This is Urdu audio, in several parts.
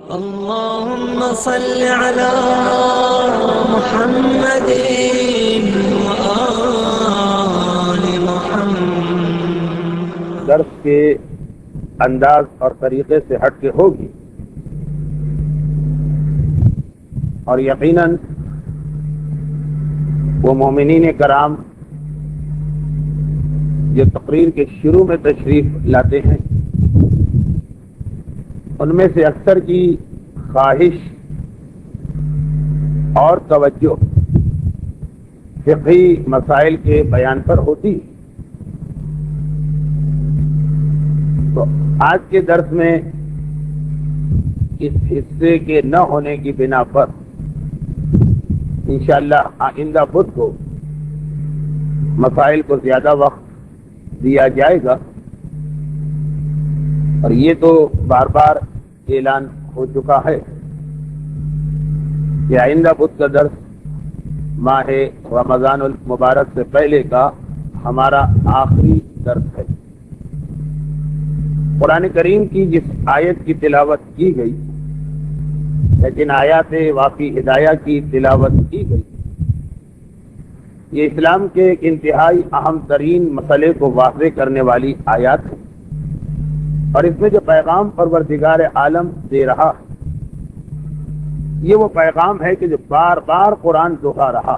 اللهم صل على محمد وآل محمد. درس کے انداز اور طریقے سے ہٹ کے ہوگی، اور یقیناً وہ مومنین کرام جو تقریر کے شروع میں تشریف لاتے ہیں، ان میں سے اکثر کی خواہش اور توجہ فقہی مسائل کے بیان پر ہوتی. تو آج کے درس میں اس حصے کے نہ ہونے کی بنا پر انشاءاللہ آئندہ بدھ کو مسائل کو زیادہ وقت دیا جائے گا، اور یہ تو بار بار اعلان ہو چکا ہے کہ آئندہ بدھ کا درس ماہ رمضان المبارک سے پہلے کا ہمارا آخری درس ہے. قرآن کریم کی جس آیت کی تلاوت کی گئی، لیکن آیات واقعی ہدایہ کی تلاوت کی گئی، یہ اسلام کے ایک انتہائی اہم ترین مسئلے کو واضح کرنے والی آیات ہے، اور اس میں جو پیغام پروردگار عالم دے رہا ہے، یہ وہ پیغام ہے کہ جو بار بار قرآن دہرا رہا،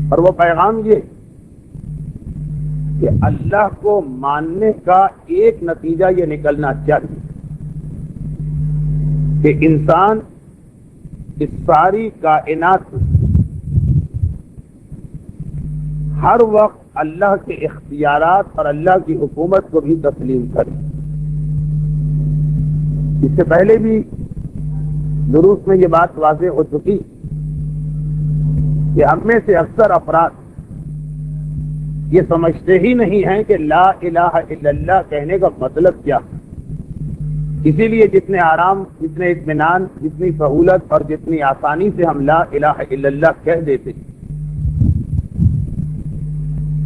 اور وہ پیغام یہ کہ اللہ کو ماننے کا ایک نتیجہ یہ نکلنا چاہیے کہ انسان اس ساری کائنات میں ہر وقت اللہ کے اختیارات اور اللہ کی حکومت کو بھی تسلیم کرے. اس سے پہلے بھی دروس میں یہ بات واضح ہو چکی کہ ہم میں سے اکثر افراد یہ سمجھتے ہی نہیں ہیں کہ لا الہ الا اللہ کہنے کا مطلب کیا. اسی لیے جتنے آرام، جتنے اطمینان، جتنی سہولت اور جتنی آسانی سے ہم لا الہ الا اللہ کہہ دیتے،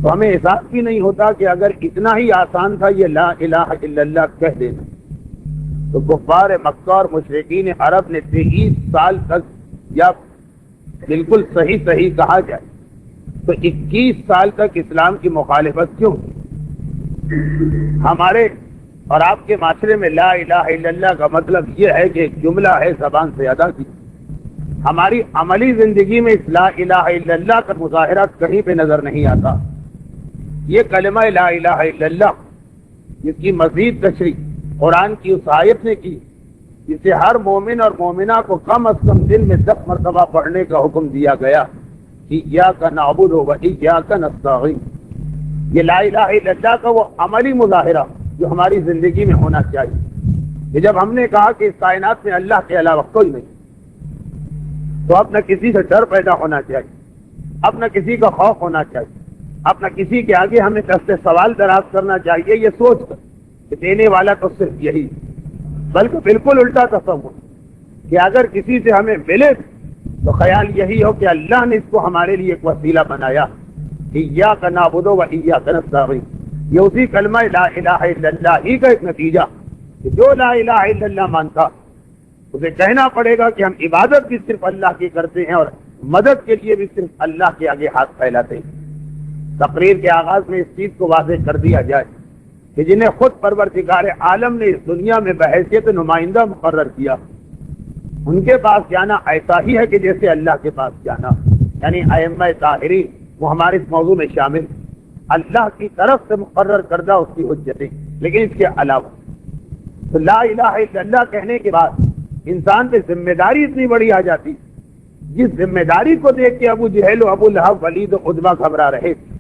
تو ہمیں احساس بھی نہیں ہوتا کہ اگر اتنا ہی آسان تھا یہ لا الہ الا اللہ کہہ دینا، تو کفار مکہ اور مشرکین عرب نے 23 سال تک، یا بالکل صحیح کہا جائے تو 21 سال تک اسلام کی مخالفت کیوں؟ ہمارے اور آپ کے معاشرے میں لا الہ الا اللہ کا مطلب یہ ہے کہ ایک جملہ ہے زبان سے ادا کی. ہماری عملی زندگی میں اس لا الہ الا اللہ کا مظاہرہ کہیں پہ نظر نہیں آتا. یہ کلمہ لا الہ الا اللہ جس کی مزید تشریح قرآن کی اس آیت نے کی، جسے ہر مومن اور مومنہ کو کم از کم دن میں 10 مرتبہ پڑھنے کا حکم دیا گیا، ایاک نعبد و ایاک نستعین. یہ لا الہ الا اللہ کا وہ عملی مظاہرہ جو ہماری زندگی میں ہونا چاہیے کہ جب ہم نے کہا کہ اس کائنات میں اللہ کے علاوہ کوئی نہیں، تو اب نہ کسی سے ڈر پیدا ہونا چاہیے، اب نہ کسی کا خوف ہونا چاہیے، اب نہ کسی کے آگے ہمیں دست سوال دراز کرنا چاہیے یہ سوچ کر کہ دینے والا تو صرف یہی، بلکہ بالکل الٹا تصور کہ اگر کسی سے ہمیں ملے تو خیال یہی ہو کہ اللہ نے اس کو ہمارے لیے ایک وسیلہ بنایا. ایاک نعبد و ایاک نستعین، یہ اسی کلمہ لا الہ الا اللہ ہی کا ایک نتیجہ کہ جو لا الہ الا اللہ مانتا اسے کہنا پڑے گا کہ ہم عبادت بھی صرف اللہ کی کرتے ہیں اور مدد کے لیے بھی صرف اللہ کے آگے ہاتھ پھیلاتے ہیں. تقریر کے آغاز میں اس چیز کو واضح کر دیا جائے کہ جنہیں خود پروردگار عالم نے اس دنیا میں بحیثیت نمائندہ مقرر کیا، ان کے پاس جانا ایسا ہی ہے کہ جیسے اللہ کے پاس جانا، یعنی ائمہ طاہرین وہ ہمارے اس موضوع میں شامل، اللہ کی طرف سے مقرر کردہ اس کی حجتیں. لیکن اس کے علاوہ تو لا الہ الا اللہ کہنے کے بعد انسان پہ ذمہ داری اتنی بڑی آ جاتی، جس ذمہ داری کو دیکھ کے ابو جہل و ابو لہب ولید و عتبہ گھبرا رہے تھے.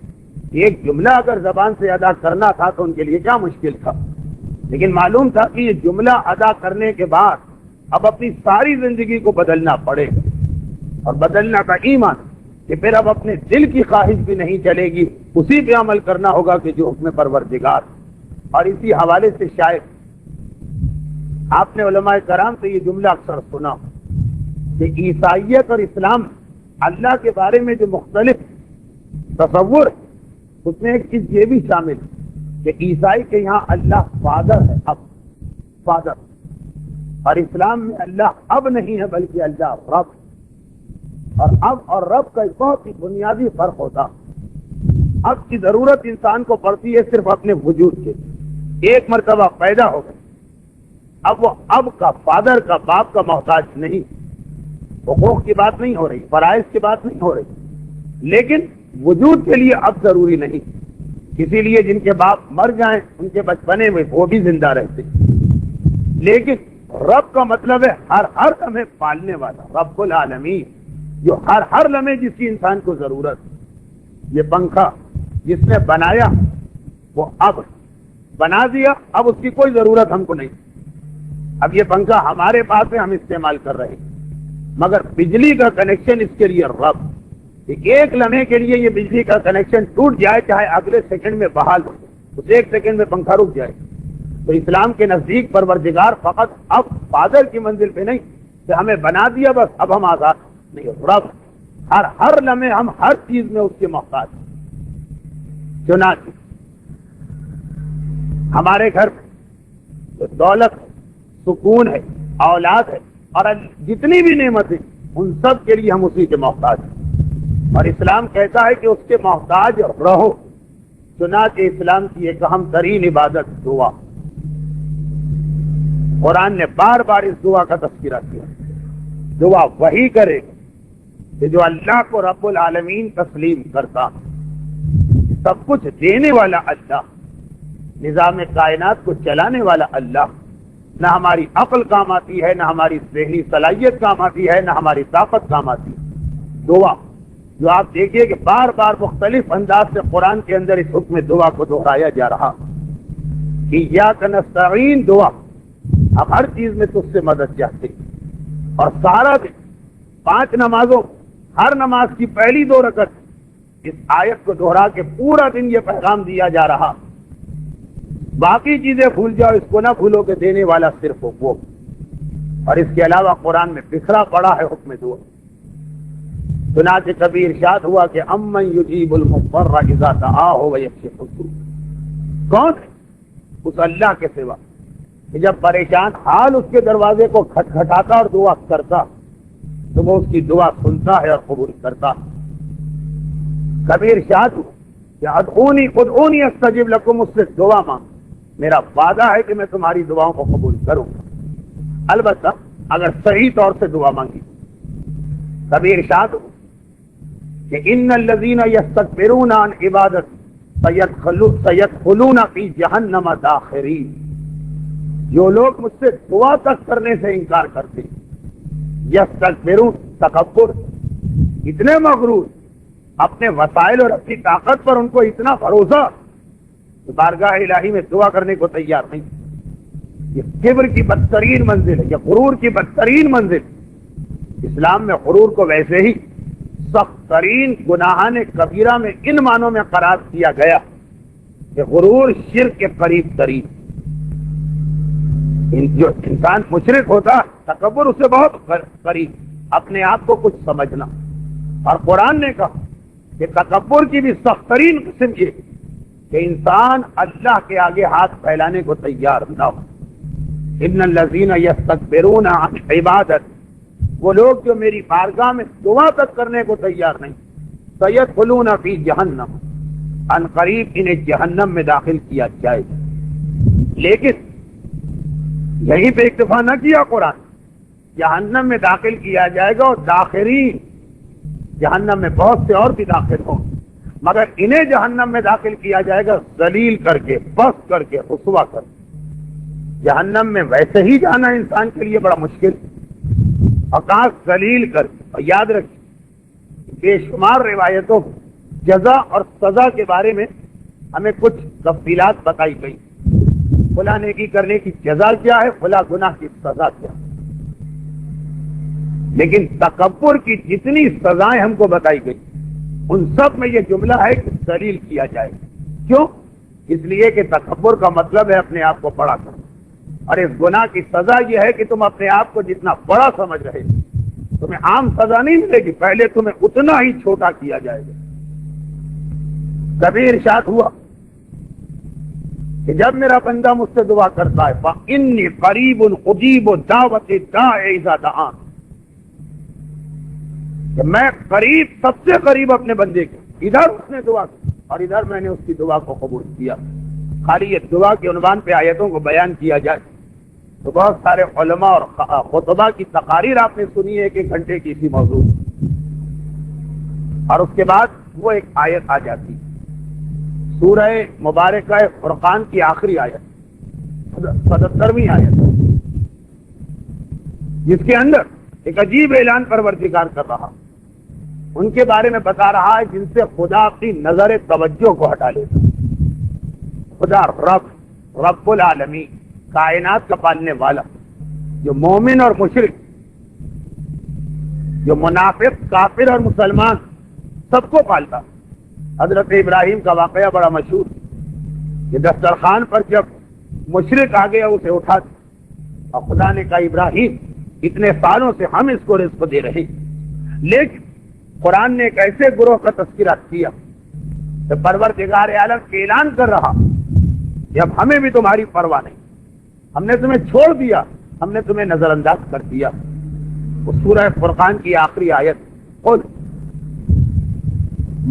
ایک جملہ اگر زبان سے ادا کرنا تھا تو ان کے لیے کیا مشکل تھا، لیکن معلوم تھا کہ یہ جملہ ادا کرنے کے بعد اب اپنی ساری زندگی کو بدلنا پڑے گا، اور بدلنا کا ایمان کہ پھر اب اپنے دل کی خواہش بھی نہیں چلے گی، اسی پہ عمل کرنا ہوگا کہ جو حکم پروردگار. اور اسی حوالے سے شاید آپ نے علماء کرام سے یہ جملہ اکثر سنا کہ عیسائیت اور اسلام اللہ کے بارے میں جو مختلف تصور، اس میں ایک چیز یہ بھی شامل کہ عیسائی کے یہاں اللہ فادر ہے، اب فادر، اور اسلام میں اللہ اب نہیں ہے بلکہ اللہ رب، اور اب اور رب کا ایک بہت ہی بنیادی فرق ہوتا۔ اب کی ضرورت انسان کو پڑتی ہے صرف اپنے وجود کے، ایک مرتبہ پیدا ہو گئے اب وہ اب کا، فادر کا، باپ کا محتاج نہیں۔ حقوق کی بات نہیں ہو رہی، فرائض کی بات نہیں ہو رہی، لیکن وجود کے لیے اب ضروری نہیں۔ اسی لیے جن کے باپ مر جائیں ان کے بچپنے میں وہ بھی زندہ رہتے، لیکن رب کا مطلب ہے ہر لمحے پالنے والا، رب العالمین، جو ہر لمحے جس کی انسان کو ضرورت۔ یہ پنکھا جس نے بنایا وہ اب بنا دیا، اب اس کی کوئی ضرورت ہم کو نہیں۔ اب یہ پنکھا ہمارے پاس ہے، ہم استعمال کر رہے ہیں، مگر بجلی کا کنیکشن اس کے لیے رب۔ ایک لمحے کے لیے یہ بجلی کا کنیکشن ٹوٹ جائے، چاہے اگلے سیکنڈ میں بحال ہو، اس ایک سیکنڈ میں پنکھا رک جائے۔ تو اسلام کے نزدیک پروردگار فقط اب فادر کی منزل پہ نہیں کہ ہمیں بنا دیا بس اب ہم آزاد نہیں، رب ہر لمحے ہم ہر چیز میں اس کے محتاج۔ چنانچہ ہمارے گھر میں دولت ہے، سکون ہے، اولاد ہے، اور جتنی بھی نعمتیں ان سب کے لیے ہم اسی کے محتاج ہیں، اور اسلام کہتا ہے کہ اس کے محتاج رہو۔ چنانچہ اسلام کی ایک اہم ترین عبادت دعا، قرآن نے بار بار اس دعا کا تذکرہ کیا۔ دعا وہی کرے کہ جو اللہ کو رب العالمین تسلیم کرتا، سب کچھ دینے والا اللہ، نظام کائنات کو چلانے والا اللہ، نہ ہماری عقل کام آتی ہے، نہ ہماری ذہنی صلاحیت کام آتی ہے، نہ ہماری طاقت کام آتی ہے۔ دعا جو آپ دیکھیے کہ بار بار مختلف انداز سے قرآن کے اندر اس حکم دعا کو دہرایا جا رہا، ایاک نستعین دعا، ہم ہر چیز میں تجھ سے مدد چاہتے، اور سارا دن 5 نمازوں، ہر نماز کی پہلی 2 رکعت اس آیت کو دہرا کے پورا دن یہ پیغام دیا جا رہا، باقی چیزیں بھول جاؤ، اس کو نہ بھولو کہ دینے والا صرف وہ۔ اور اس کے علاوہ قرآن میں بکھرا پڑا ہے حکم دعا۔ چنانچہ کبھی ارشاد ہوا کہ امن یجیب المضطر اذا دعاہ ویکشف السوء، کون ہے اس اللہ کے سوا کہ جب پریشان حال اس کے دروازے کو کھٹکھٹاتا اور دعا کرتا تو وہ اس کی دعا سنتا ہے اور قبول کرتا۔ کبھی ارشاد ہوا کہ ادعونی استجب لکم، اس سے دعا مانگ، میرا وعدہ ہے کہ میں تمہاری دعاؤں کو قبول کروں گا، البتہ اگر صحیح طور سے دعا مانگی۔ کبھی ارشاد ہوا کہ ان الذین یستکبرون عن عبادتی سیدخلون فی جہنم داخرین، جو لوگ مجھ سے دعا تک کرنے سے انکار کرتے، یستکبرون تکبر، اتنے مغرور، اپنے وسائل اور اپنی طاقت پر ان کو اتنا بھروسہ کہ بارگاہ الہی میں دعا کرنے کو تیار نہیں۔ یہ کبر کی بدترین منزل ہے، یہ غرور کی بدترین منزل۔ اسلام میں غرور کو ویسے ہی سخت ترین گناہان کبیرہ میں ان معنوں میں قرار دیا گیا کہ غرور شرک کے قریب ترین۔ جو انسان مشرک ہوتا، تکبر اسے بہت قریب، اپنے آپ کو کچھ سمجھنا۔ اور قرآن نے کہا کہ تکبر کی بھی سخت ترین قسم یہ کہ انسان اللہ کے آگے ہاتھ پھیلانے کو تیار نہ ہو۔ ان الذین یستکبرون عن عبادت، وہ لوگ جو میری بارگاہ میں دعا تک کرنے کو تیار نہیں، سیدخلون فی جہنم، ان قریب انہیں جہنم میں داخل کیا جائے گا۔ لیکن یہیں پہ اکتفا نہ کیا قرآن، جہنم میں داخل کیا جائے گا، اور داخرین، جہنم میں بہت سے اور بھی داخل ہوں، مگر انہیں جہنم میں داخل کیا جائے گا ذلیل کر کے، بس کر کے، رسوا کر کے۔ جہنم میں ویسے ہی جانا انسان کے لیے بڑا مشکل، آکاش ذلیل کر کے۔ اور یاد رکھیں بے شمار روایتوں جزا اور سزا کے بارے میں ہمیں کچھ تفصیلات بتائی گئی، فلاں نیکی کرنے کی جزا کیا ہے، فلاں گناہ کی سزا کیا ہے، لیکن تکبر کی جتنی سزائیں ہم کو بتائی گئی ان سب میں یہ جملہ ہے کہ ذلیل کیا جائے۔ کیوں؟ اس لیے کہ تکبر کا مطلب ہے اپنے آپ کو بڑا کرنا، اور اس گناہ کی سزا یہ ہے کہ تم اپنے آپ کو جتنا بڑا سمجھ رہے ہو، تمہیں عام سزا نہیں ملے گی، پہلے تمہیں اتنا ہی چھوٹا کیا جائے گا۔ کبھی ارشاد ہوا کہ جب میرا بندہ مجھ سے دعا کرتا ہے فَإِنِّي قَرِيبٌ أُجِيبُ دَعْوَةَ الدَّاعِ إِذَا دَعَانِ، کہ میں قریب، سب سے قریب اپنے بندے کے، ادھر اس نے دعا کی اور ادھر میں نے اس کی دعا کو قبول کیا۔ خالی یہ دعا کے عنوان پہ آیتوں کو بیان کیا جائے تو بہت سارے علماء اور خطبہ کی تقاریر آپ نے سنی ہے 1 گھنٹے کی اسی موضوع، اور اس کے بعد وہ ایک آیت آ جاتی، سورہ مبارکہ فرقان کی آخری آیت 77ویں آیت، جس کے اندر ایک عجیب اعلان پروردگار کر رہا، ان کے بارے میں بتا رہا ہے جن سے خدا اپنی نظر توجہ کو ہٹا لیتا۔ خدا رب العالمین، کائنات کا پالنے والا، جو مومن اور مشرک، جو منافق، کافر اور مسلمان سب کو پالتا۔ حضرت ابراہیم کا واقعہ بڑا مشہور، کہ دسترخوان پر جب مشرک آ گیا اسے اٹھا دیا، اور خدا نے کہا ابراہیم اتنے سالوں سے ہم اس کو رزق دے رہے ہیں، لیکن قرآن نے ایک ایسے گروہ کا تذکرہ کیا کہ پروردگار عالم کے اعلان کر رہا کہ اب ہمیں بھی تمہاری پرواہ نہیں، ہم نے تمہیں چھوڑ دیا، ہم نے تمہیں نظر انداز کر دیا۔ وہ سورہ فرقان کی آخری آیت، قل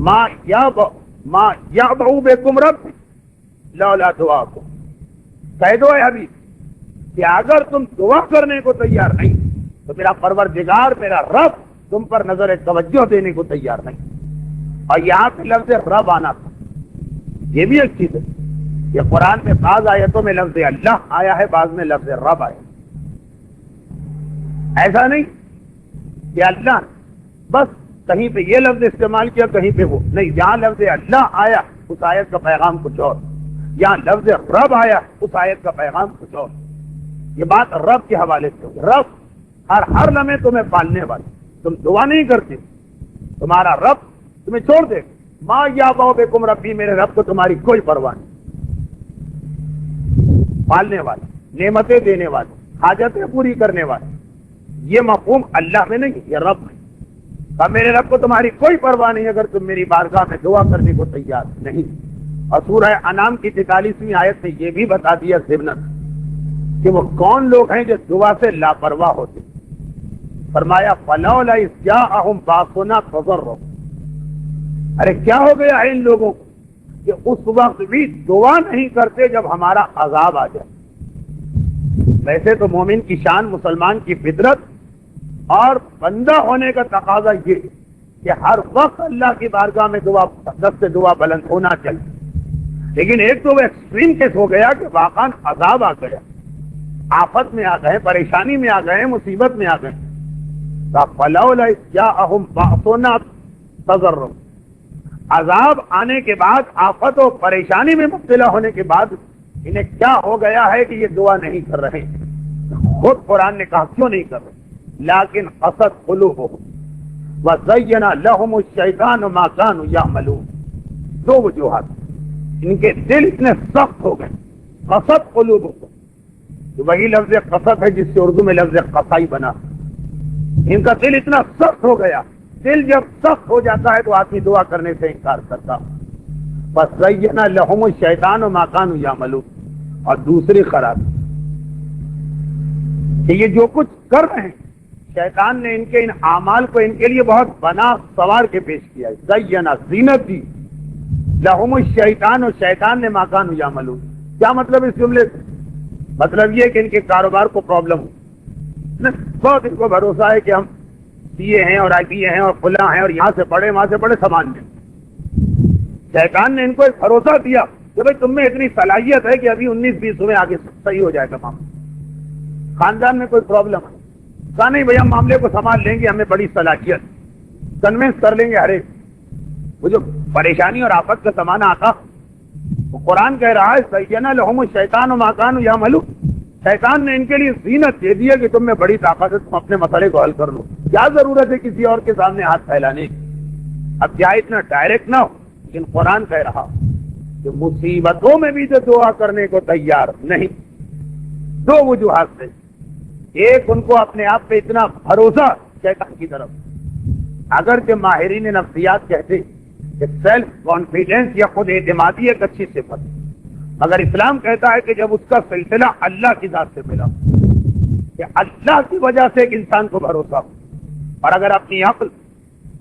ما یعبأ بکم رب لولا دعاکم، کہہ دو اے حبیب کہ اگر تم دعا کرنے کو تیار نہیں تو میرا پروردگار، میرا رب تم پر نظر توجہ دینے کو تیار نہیں۔ اور یہاں پہ لفظ رب آنا تھا، یہ بھی ایک چیز ہے کہ قرآن میں بعض آیتوں میں لفظ اللہ آیا ہے، بعض میں لفظ رب آیا۔ ایسا نہیں کہ اللہ بس کہیں پہ یہ لفظ استعمال کیا، کہیں پہ وہ نہیں، جہاں لفظ اللہ آیا اس آیت کا پیغام کچھ اور، یہاں لفظ رب آیا اس آیت کا پیغام کچھ اور۔ یہ بات رب کے حوالے سے ہوگی، رب ہر لمحے تمہیں پالنے والا، تم دعا نہیں کرتے تمہارا رب تمہیں چھوڑ دے، ما یعبأ بکم ربی، میرے رب کو تمہاری کوئی پرواہ نہیں، پالنے والا، نعمتیں دینے والا، حاجتیں پوری کرنے والا۔ یہ مفہوم اللہ میں نہیں، یہ رب میں۔ میرے رب کو تمہاری کوئی پرواہ نہیں اگر تم میری بارگاہ میں دعا کرنے کو تیار نہیں۔ اور سورہ انعام کی 43ویں آیت نے یہ بھی بتا دیا ضمناً کہ وہ کون لوگ ہیں جو دعا سے لاپرواہ ہوتے۔ فرمایا فلولا اذ جاءہم باسنا تضرعوا، ارے کیا ہو گیا ہے ان لوگوں کو کہ اس وقت بھی دعا نہیں کرتے جب ہمارا عذاب آ جائے۔ ویسے تو مومن کی شان، مسلمان کی فطرت اور بندہ ہونے کا تقاضا یہ کہ ہر وقت اللہ کی بارگاہ میں دعا، دست سے دعا بلند ہونا چاہیے، لیکن ایک تو وہ ایکسٹریم کیس ہو گیا کہ واقعا عذاب آ گیا، آفت میں آ گئے، پریشانی میں آ گئے، مصیبت میں آ گئے۔ فلولا اذ جاءہم باسنا تضرعوا، عذاب آنے کے بعد، آفت و پریشانی میں مبتلا ہونے کے بعد انہیں کیا ہو گیا ہے کہ یہ دعا نہیں کر رہے۔ خود قرآن نے کہا کیوں نہیں کر رہے، لیکن قست قلوبہم وزین لہم الشیطان ما کانوا یعملون۔ دو وجوہات، ان کے دل اتنے سخت ہو گئے، قست قلوبہم، وہی لفظ قست ہے جس سے اردو میں لفظ قصائی بنا۔ ان کا دل اتنا سخت ہو گیا، دل جب سخت ہو جاتا ہے تو آدمی دعا کرنے سے انکار کرتا۔ وزین لہم الشیطان ما کانوا یعملون۔ اور دوسری خرابی کہ یہ جو کچھ کر رہے ہیں، شیطان نے ان کے ان اعمال کو ان کے لیے بہت بنا سوار کے پیش کیا ہے، زینا، زینت دی، لہم الشیطان، اور شیطان نے ما کانوا یعملون۔ کیا مطلب اس جملے سے؟ مطلب یہ کہ ان کے کاروبار کو پرابلم ہو، بہت ان کو بھروسہ ہے کہ ہم CA ہیں اور IPA ہیں اور فلاں ہیں اور یہاں سے پڑھے وہاں سے پڑھے سامان میں۔ شیطان نے ان کو ایک بھروسہ دیا کہ بھائی تم میں اتنی صلاحیت ہے کہ ابھی 19-20 میں آگے صحیح ہو جائے گا معاملہ۔ خاندان میں کوئی پرابلم ہے، کہا نہیں بھائی ہم معاملے کو سنبھال لیں گے، ہمیں بڑی صلاحیت، کنوینس کر لیں گے ہر ایک۔ وہ جو پریشانی اور آفت کا زمانہ آتا، وہ قرآن کہہ رہا ہے زینا لہم الشیطان ما کانوا یعملون، شیطان نے ان کے لیے زینت دے دی ہے کہ تم میں بڑی طاقت ہے، تم اپنے مسئلے کو حل کر لو، کیا ضرورت ہے کسی اور کے سامنے ہاتھ پھیلانے کی۔ اب کیا اتنا ڈائریکٹ نہ ہو، لیکن قرآن کہہ رہا کہ مصیبتوں میں بھی تو دعا کرنے کو تیار نہیں۔ دو وجوہات سے، ایک ان کو اپنے آپ پہ اتنا بھروسہ شیطان کی طرف، اگرچہ ماہرین نفسیات کہتے کہ سیلف کانفیڈنس یا خود اعتمادی ایک اچھی صفت، مگر اسلام کہتا ہے کہ جب اس کا سلسلہ اللہ کی ذات سے ملا، کہ اللہ کی وجہ سے ایک انسان کو بھروسہ ہو، اور اگر اپنی عقل،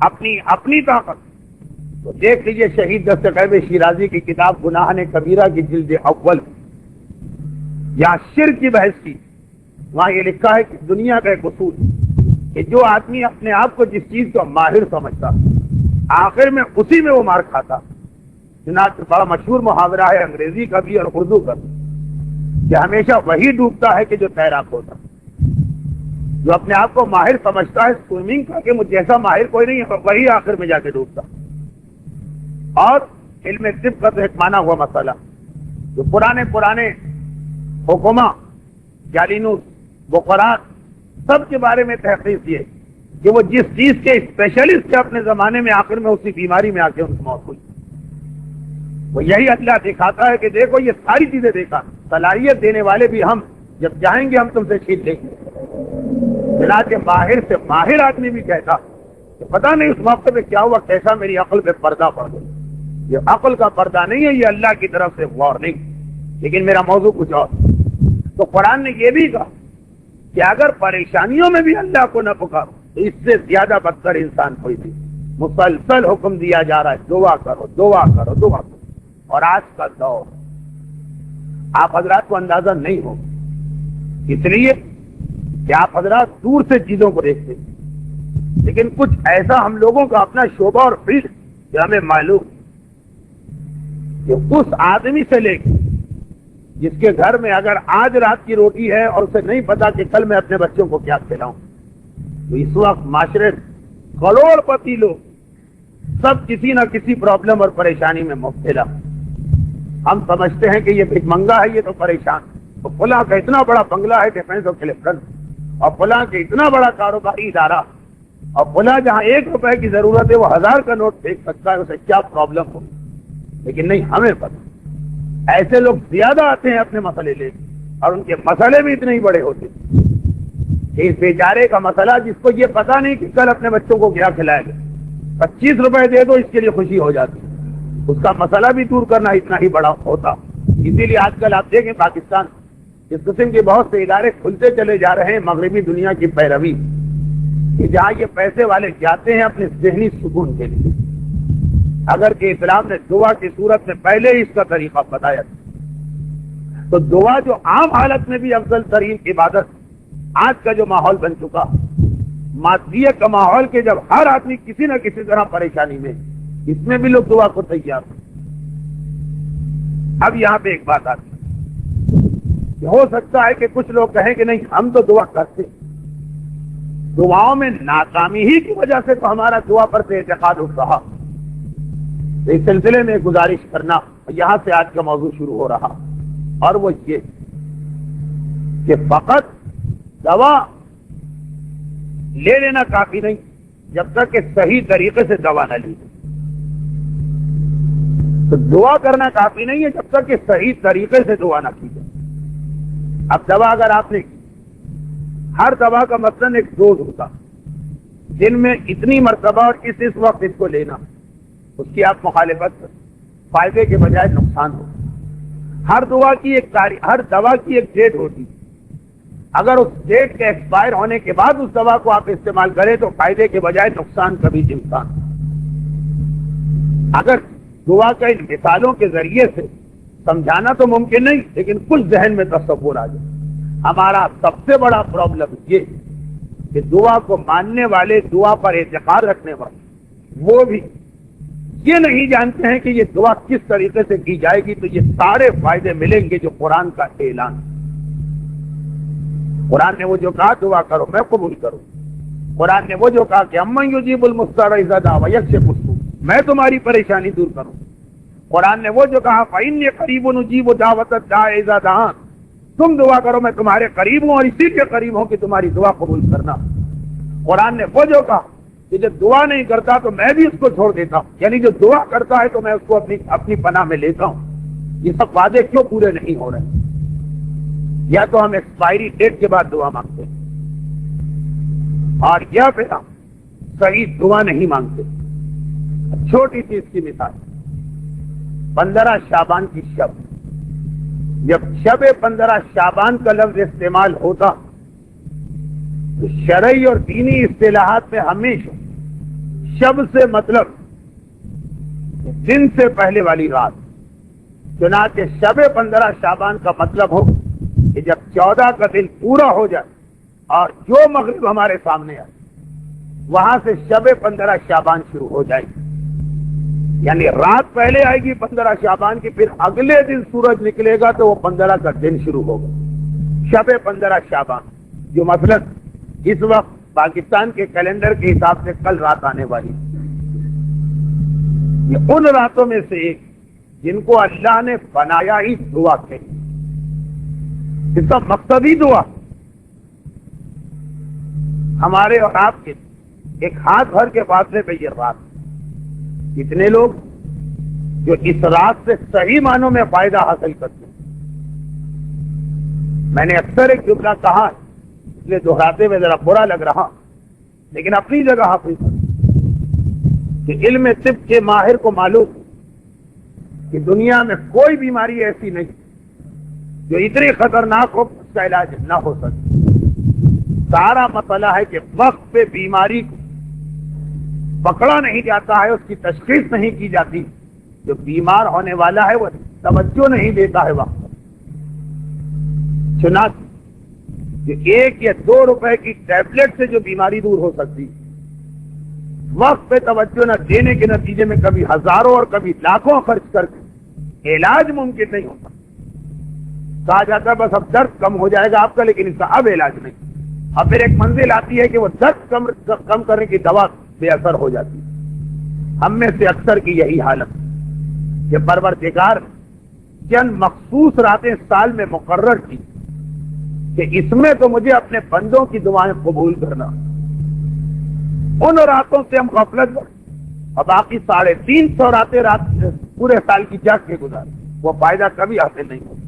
اپنی طاقت، تو دیکھ لیجئے شہید دستقیب شیرازی کی کتاب گناہ کبیرہ کی جلد اول یا شرک کی بحث کی، وہاں یہ لکھا ہے کہ دنیا کا ایک اصول کہ جو آدمی اپنے آپ کو جس چیز کو ماہر سمجھتا آخر میں اسی میں وہ مار کھاتا۔ چنانچہ بڑا مشہور محاورہ ہے انگریزی کا بھی اور اردو کا بھی، کہ ہمیشہ وہی ڈوبتا ہے کہ جو تیراک ہوتا، جو اپنے آپ کو ماہر سمجھتا ہے سوئمنگ کا کہ مجھ جیسا ماہر کوئی نہیں ہے، وہی آخر میں جا کے ڈوبتا۔ اور علم طب کا تو ایک مانا ہوا مسئلہ، جو پرانے حکما جالینوس بقرات سب کے بارے میں تحقیق کی ہے کہ وہ جس چیز کے اسپیشلسٹ تھے اپنے زمانے میں، آخر میں اسی بیماری میں آ کے ان کی موت ہوئی۔ وہ یہی اللہ دکھاتا ہے کہ دیکھو یہ ساری چیزیں دیکھا، صلاحیت دینے والے بھی ہم، جب چاہیں گے ہم تم سے چھین لیں گے۔ چنانچہ ماہر سے ماہر آدمی بھی کہتا کہ پتہ نہیں اس موقع پہ کیا ہوا، کیسا میری عقل پہ پردہ پڑ گیا۔ یہ عقل کا پردہ نہیں ہے، یہ اللہ کی طرف سے وارننگ۔ لیکن میرا موضوع کچھ اور۔ تو قرآن نے یہ بھی کہا کہ اگر پریشانیوں میں بھی اللہ کو نہ پکارو تو اس سے زیادہ بدتر انسان کوئی نہیں۔ مسلسل حکم دیا جا رہا ہے دعا کرو دعا کرو دعا کرو۔ اور آج کا دور آپ حضرات کو اندازہ نہیں ہو، اس لیے کہ آپ حضرات دور سے چیزوں کو دیکھتے ہیں، لیکن کچھ ایسا ہم لوگوں کا اپنا شعبہ اور فیلڈ کہ ہمیں معلوم کہ اس آدمی سے لے کے جس کے گھر میں اگر آج رات کی روٹی ہے اور اسے نہیں پتا کہ کل میں اپنے بچوں کو کیا کھلاؤں، تو اس وقت معاشرے کروڑ پتی لوگ سب کسی نہ کسی پرابلم اور پریشانی میں مبتلا۔ ہم سمجھتے ہیں کہ یہ بھیک منگا ہے، یہ تو پریشان، تو فلاں کا اتنا بڑا بنگلہ ہے ڈیفینس آف کلیفٹن، اور فلاں کے اتنا بڑا کاروباری ادارہ، اور فلاں جہاں 1 روپے کی ضرورت ہے وہ 1000 کا نوٹ پھینک سکتا ہے، اسے کیا پرابلم ہو۔ لیکن نہیں، ہمیں پتہ ایسے لوگ زیادہ آتے ہیں اپنے مسئلے لے کے، اور ان کے مسئلے بھی اتنے ہی بڑے ہوتے ہیں کہ اس بیچارے کا مسئلہ جس کو یہ پتا نہیں کہ کل اپنے بچوں کو کیا کھلائے گا، 25 روپے دے دو اس کے لیے خوشی ہو جاتی، اس کا مسئلہ بھی دور کرنا اتنا ہی بڑا ہوتا۔ اسی لیے آج کل آپ دیکھیں پاکستان اس قسم کے بہت سے ادارے کھلتے چلے جا رہے ہیں مغربی دنیا کی پیروی، کہ جہاں یہ پیسے والے جاتے ہیں اپنے ذہنی سکون کے لیے، اگر کہ اسلام نے دعا کی صورت میں پہلے ہی اس کا طریقہ بتایا تھا۔ تو دعا جو عام حالت میں بھی افضل ترین عبادت، آج کا جو ماحول بن چکا مادیت کا ماحول کے جب ہر آدمی کسی نہ کسی طرح پریشانی میں، اس میں بھی لوگ دعا کو تیار ہو۔ اب یہاں پہ ایک بات آتی ہے، ہو سکتا ہے کہ کچھ لوگ کہیں کہ نہیں ہم تو دعا کرتے، دعاؤں میں ناکامی ہی کی وجہ سے تو ہمارا دعا پر سے اعتقاد اٹھ رہا۔ اس سلسلے میں گزارش کرنا، یہاں سے آج کا موضوع شروع ہو رہا، اور وہ یہ کہ فقط دوا لے لینا کافی نہیں جب تک کہ صحیح طریقے سے دوا نہ لی جائے۔ تو دعا کرنا کافی نہیں ہے جب تک کہ صحیح طریقے سے دعا نہ کی جائے۔ اب دوا اگر آپ نے کی، ہر دوا کا مثلاً ایک ڈوز ہوتا، دن میں اتنی مرتبہ اور اس وقت اس کو لینا، اس کی آپ مخالفت کر، فائدے کے بجائے نقصان ہو۔ ہر دوا کی ایک تاریخ، ہر دوا کی ایک ڈیٹ ہوتی، اگر اس ڈیٹ کے ایکسپائر ہونے کے بعد اس دوا کو آپ استعمال کریں تو فائدے کے بجائے نقصان کا بھی امکان۔ اگر دعا کا ان مثالوں کے ذریعے سے سمجھانا تو ممکن نہیں، لیکن کچھ ذہن میں تصور آ جائے۔ ہمارا سب سے بڑا پرابلم یہ کہ دعا کو ماننے والے، دعا پر اعتقاد رکھنے والے، وہ بھی یہ نہیں جانتے ہیں کہ یہ دعا کس طریقے سے کی جائے گی تو یہ سارے فائدے ملیں گے جو قرآن کا اعلان۔ قرآن نے وہ جو کہا دعا کرو میں قبول کروں، قرآن نے وہ جو کہا کہ امن یجیب المضطر اذا دعا ویکشف السوء، میں تمہاری پریشانی دور کروں، قرآن نے وہ جو کہا فإنی قریب اجیب دعوت الداع اذا دعان، تم دعا کرو میں تمہارے قریب ہوں اور اسی کے قریب ہوں کہ تمہاری دعا قبول کرنا۔ قرآن نے وہ جو کہا کہ جب دعا نہیں کرتا تو میں بھی اس کو چھوڑ دیتا ہوں، یعنی جو دعا کرتا ہے تو میں اس کو اپنی پناہ میں لیتا ہوں۔ یہ سب وعدے کیوں پورے نہیں ہو رہے؟ یا تو ہم ایکسپائری ڈیٹ کے بعد دعا مانگتے ہیں، اور یا پھر ہم صحیح دعا نہیں مانگتے۔ چھوٹی سی اس کی مثال، 15 شعبان کی شب جب شب 15 شعبان کا لفظ استعمال ہوتا تو شرعی اور دینی اصطلاحات میں ہمیشہ شب سے مطلب دن سے پہلے والی رات، چنانچہ شب 15 شعبان کا مطلب ہو کہ جب 14 کا دن پورا ہو جائے اور جو مغرب ہمارے سامنے آئے وہاں سے شب 15 شعبان شروع ہو جائے گی، یعنی رات پہلے آئے گی 15 شعبان کی، پھر اگلے دن سورج نکلے گا تو وہ 15 کا دن شروع ہوگا، شب 15 شعبان، جو مثلاً اس وقت پاکستان کے کیلنڈر کے حساب سے کل رات آنے والی، یہ ان راتوں میں سے ایک جن کو اللہ نے بنایا ہی دعا کے، اس کا مقصد ہی دعا، ہمارے اور آپ کے ایک ہاتھ بھر کے فاصلے پہ یہ رات، کتنے لوگ جو اس رات سے صحیح معنوں میں فائدہ حاصل کرتے ہیں۔ میں نے اکثر ایک جملہ کہا ہے، اس لیے دہراتے ہوئے ذرا برا لگ رہا، لیکن اپنی جگہ حقیقت کہ علم طب کے ماہر کو معلوم کہ دنیا میں کوئی بیماری ایسی نہیں جو اتنی خطرناک ہو اس کا علاج نہ ہو سکے۔ سارا مسئلہ ہے کہ وقت پہ بیماری کو پکڑا نہیں جاتا ہے، اس کی تشخیص نہیں کی جاتی، جو بیمار ہونے والا ہے وہ توجہ نہیں دیتا ہے وقت، چنانچہ کہ 1 یا 2 روپے کی ٹیبلٹ سے جو بیماری دور ہو سکتی، وقت پہ توجہ نہ دینے کے نتیجے میں کبھی ہزاروں اور کبھی لاکھوں خرچ کر کے علاج ممکن نہیں ہوتا۔ کہا جاتا ہے بس اب درد کم ہو جائے گا آپ کا، لیکن اس کا اب علاج نہیں، اب پھر ایک منزل آتی ہے کہ وہ درد کم کرنے کی دوا بے اثر ہو جاتی ہے۔ ہم میں سے اکثر کی یہی حالت کہ پروردگار چند مخصوص راتیں سال میں مقرر کی کہ اس میں تو مجھے اپنے بندوں کی دعائیں قبول کرنا، ان راتوں سے ہم غفلت اور باقی 350 راتیں پورے سال کی جاگ کے گزار، وہ فائدہ کبھی حاصل نہیں ہوتا۔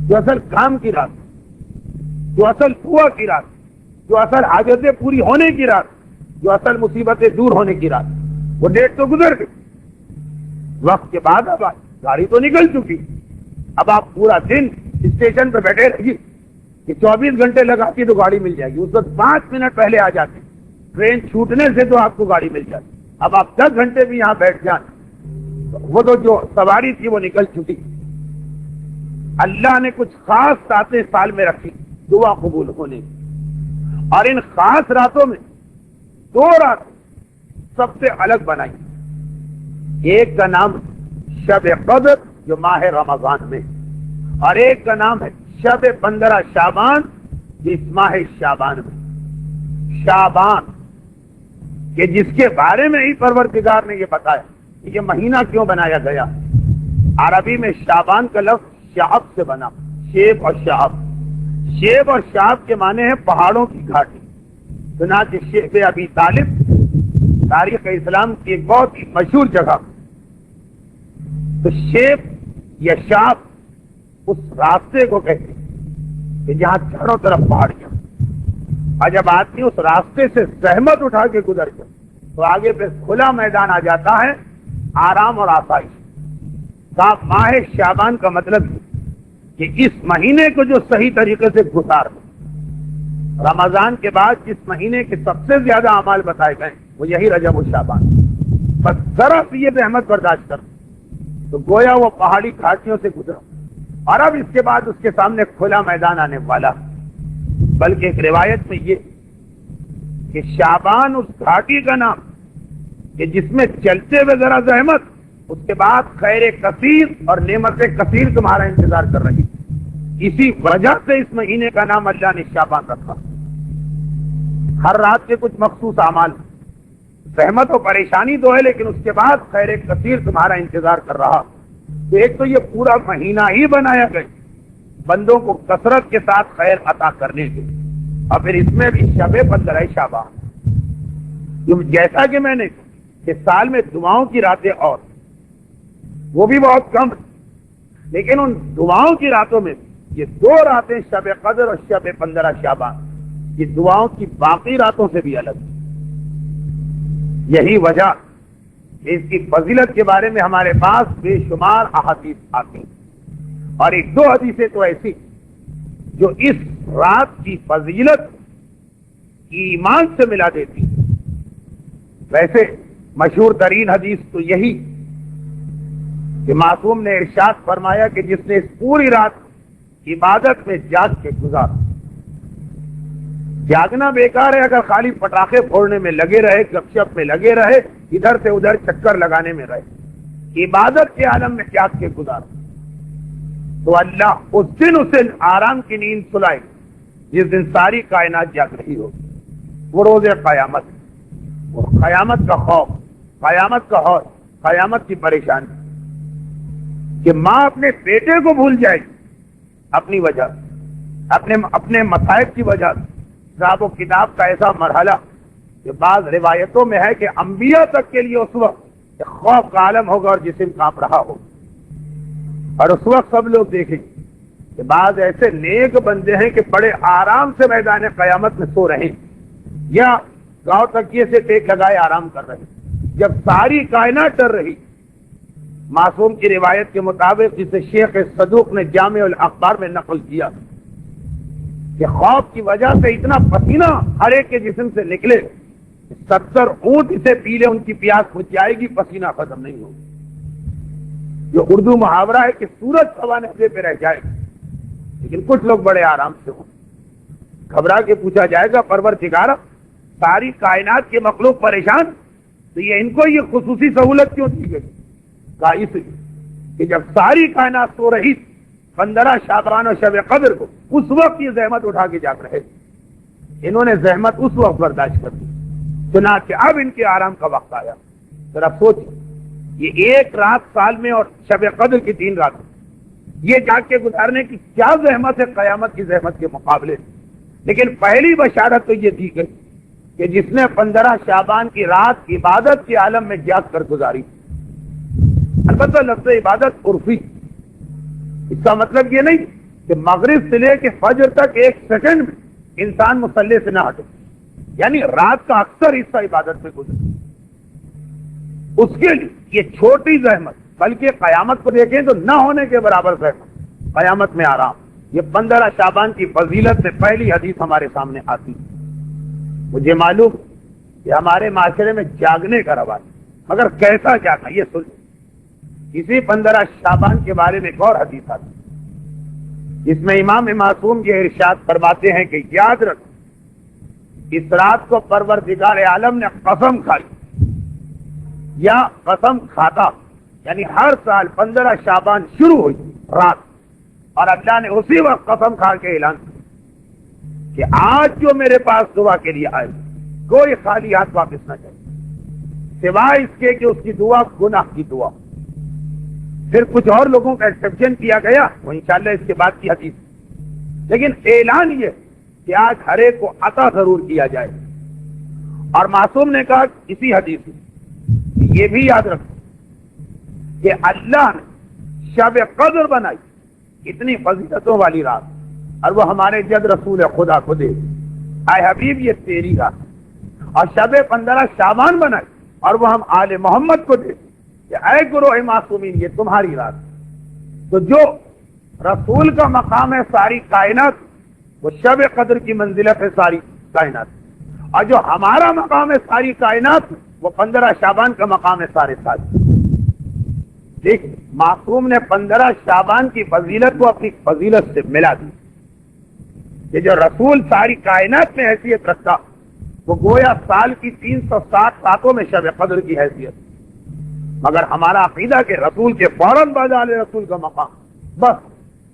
جو اصل کام کی رات، جو اصل دعا کی رات، جو اصل حاجتیں پوری ہونے کی رات، جو اصل مصیبتیں دور ہونے کی رات، وہ ڈیٹ تو گزر گئی، وقت کے بعد اب گاڑی تو نکل چکی، اب آپ پورا دن اسٹیشن پہ بیٹھے رہیے کہ 24 گھنٹے لگاتی تو گاڑی مل جائے گی، اس وقت 5 منٹ پہلے آ جاتے، ٹرین چھوٹنے سے تو آپ کو گاڑی مل جاتی، اب آپ 10 گھنٹے بھی یہاں بیٹھ جائیں، وہ تو جو سواری تھی وہ نکل چکی۔ اللہ نے کچھ خاص راتیں سال میں رکھی دعا قبول ہونے کی، اور ان خاص راتوں میں 2 رات سب سے الگ بنائی، ایک کا نام شب قدر جو ماہ رمضان میں، اور ایک کا نام ہے شب 15 شعبان جو اس ماہ شعبان میں۔ شعبان کہ جس کے بارے میں ہی پروردگار نے یہ بتایا کہ یہ مہینہ کیوں بنایا گیا، عربی میں شعبان کا لفظ شعب سے بنا، شیب اور شعب، شیب اور شعب کے معنی ہیں پہاڑوں کی گھاٹی، چنانچہ شیب ابی طالب تاریخ اسلام کی ایک بہت ہی مشہور جگہ، تو شیب یا شعب اس راستے کو کہتے ہیں کہ جہاں چاروں طرف پہاڑیاں، اور جب آدمی اس راستے سے زحمت اٹھا کے گزر جائے تو آگے پہ کھلا میدان آ جاتا ہے، آرام اور آسائش۔ صاحب ماہ شعبان کا مطلب ہے کہ اس مہینے کو جو صحیح طریقے سے گزار دے، رمضان کے بعد جس مہینے کے سب سے زیادہ اعمال بتائے گئے وہ یہی رجب و شعبان، بس ذرا سی یہ زحمت برداشت کر تو گویا وہ پہاڑی گھاٹیوں سے گزرا، اور اب اس کے بعد اس کے سامنے کھلا میدان آنے والا۔ بلکہ ایک روایت میں یہ کہ شعبان اس گھاٹی کا نام کہ جس میں چلتے ہوئے ذرا زحمت، اس کے بعد خیر کثیر اور نعمت کثیر تمہارا انتظار کر رہی، اسی وجہ سے اس مہینے کا نام اللہ نے شعبان رکھا۔ ہر رات کے کچھ مخصوص اعمال، زحمت و پریشانی تو ہے لیکن اس کے بعد خیر کثیر تمہارا انتظار کر رہا۔ تو ایک تو یہ پورا مہینہ ہی بنایا گیا بندوں کو کثرت کے ساتھ خیر عطا کرنے کے، اور پھر اس میں بھی شب 15 شعبان، جیسا کہ میں نے کہ سال میں دعاؤں کی راتیں اور وہ بھی بہت کم، لیکن ان دعاؤں کی راتوں میں یہ 2 راتیں شب قدر اور شب 15 شعبان یہ دعاؤں کی باقی راتوں سے بھی الگ۔ یہی وجہ کہ اس کی فضیلت کے بارے میں ہمارے پاس بے شمار احادیث آتی ہیں، اور ایک دو حدیثیں تو ایسی جو اس رات کی فضیلت ایمان سے ملا دیتی. ویسے مشہور ترین حدیث تو یہی کہ معصوم نے ارشاد فرمایا کہ جس نے اس پوری رات عبادت میں جاگ کے گزارا. جاگنا بیکار ہے اگر خالی پٹاخے پھوڑنے میں لگے رہے, گپ شپ میں لگے رہے, ادھر سے ادھر چکر لگانے میں رہے. عبادت کے عالم میں جاگ کے گزارا تو اللہ اس دن اسے آرام کی نیند سلائے جس دن ساری کائنات جاگ رہی ہوگی. وہ روز قیامت, وہ قیامت کا خوف, قیامت کا حوص, قیامت کی پریشانی کہ ماں اپنے بیٹے کو بھول جائے گی اپنی وجہ, اپنے مصائب کی وجہ. حساب و کتاب کا ایسا مرحلہ کہ بعض روایتوں میں ہے کہ انبیاء تک کے لیے اس وقت خوف کا عالم ہوگا اور جسم کانپ رہا ہوگا. اور اس وقت سب لوگ دیکھیں کہ بعض ایسے نیک بندے ہیں کہ بڑے آرام سے میدان قیامت میں سو رہے ہیں یا گاؤں تکیے سے ٹیک لگائے آرام کر رہے ہیں جب ساری کائنات ڈر رہی. معصوم کی روایت کے مطابق جسے شیخ صدوق نے جامع الاخبار میں نقل کیا کہ خوف کی وجہ سے اتنا پسینہ ہر ایک کے جسم سے نکلے 70 اونٹ اسے پی لے ان کی پیاس بجھ جائے گی, پسینہ ختم نہیں ہوگا. جو اردو محاورہ ہے کہ سورج سوانے پہ رہ جائے گا. لیکن کچھ لوگ بڑے آرام سے ہوں. گھبرا کے پوچھا جائے گا پروردگارا ساری کائنات کے مخلوق پریشان تو یہ ان کو یہ خصوصی سہولت کیوں دی گئی؟ کہا اس لیے کہ جب ساری کائنات سو رہی 15 شعبان اور شب قدر کو اس وقت یہ زحمت اٹھا کے جاگ رہے, انہوں نے زحمت اس وقت برداشت کر دی. چنانچہ اب ان کے آرام کا وقت آیا. ذرا سوچیں یہ ایک رات سال میں اور شب قدر کی 3 رات یہ جاگ کے گزارنے کی کیا زحمت ہے قیامت کی زحمت کے مقابلے. لیکن پہلی بشارت تو یہ دی گئی کہ جس نے 15 شعبان کی رات عبادت کے عالم میں جاگ کر گزاری. البتہ لفظ عبادت عرفی, اس کا مطلب یہ نہیں کہ مغرب سے لے کے فجر تک 1 سیکنڈ میں انسان مصلی سے نہ ہٹے, یعنی رات کا اکثر حصہ عبادت میں گزرے. اس کے لیے یہ چھوٹی زحمت, بلکہ قیامت کو دیکھیں تو نہ ہونے کے برابر زحمت, قیامت میں آرام. یہ 15 شعبان کی فضیلت میں پہلی حدیث ہمارے سامنے آتی. مجھے معلوم کہ ہمارے معاشرے میں جاگنے کا رواج, مگر کیسا جاگنا یہ سن. اسی 15 شعبان کے بارے میں ایک اور حدیث آتی جس میں امام معصوم یہ ارشاد فرماتے ہیں کہ یاد رکھ اس رات کو پروردگار عالم نے قسم کھائی یا قسم کھاتا, یعنی ہر سال 15 شعبان شروع ہوئی رات اور اللہ نے اسی وقت قسم کھا کے اعلان کیا کہ آج جو میرے پاس دعا کے لیے آئے کوئی خالی ہاتھ واپس نہ جائے سوائے اس کے کہ اس کی دعا گناہ کی دعا. پھر کچھ اور لوگوں کا ایکسپشن کیا گیا, وہ انشاءاللہ اس کے بعد کی حدیث. لیکن اعلان یہ کہ آج ہر ایک کو عطا ضرور کیا جائے. اور معصوم نے کہا اسی حدیث میں یہ بھی یاد رکھو کہ اللہ نے شب قدر بنائی اتنی فضیلتوں والی رات اور وہ ہمارے جد رسول خدا کو دے. اے حبیب یہ تیری رات, اور شب 15 شعبان بنائی اور وہ ہم آل محمد کو دے کہ اے گروہ معصومین یہ تمہاری رات. تو جو رسول کا مقام ہے ساری کائنات وہ شب قدر کی منزلت ہے ساری کائنات, اور جو ہمارا مقام ہے ساری کائنات وہ 15 شعبان کا مقام ہے سارے سال. دیکھ معصوم نے 15 شعبان کی فضیلت کو اپنی فضیلت سے ملا دی کہ جو رسول ساری کائنات میں حیثیت رکھتا وہ گویا سال کی 360 راتوں میں شب قدر کی حیثیت. مگر ہمارا عقیدہ کہ رسول کے فوراً بعد آل رسول کا مقام, بس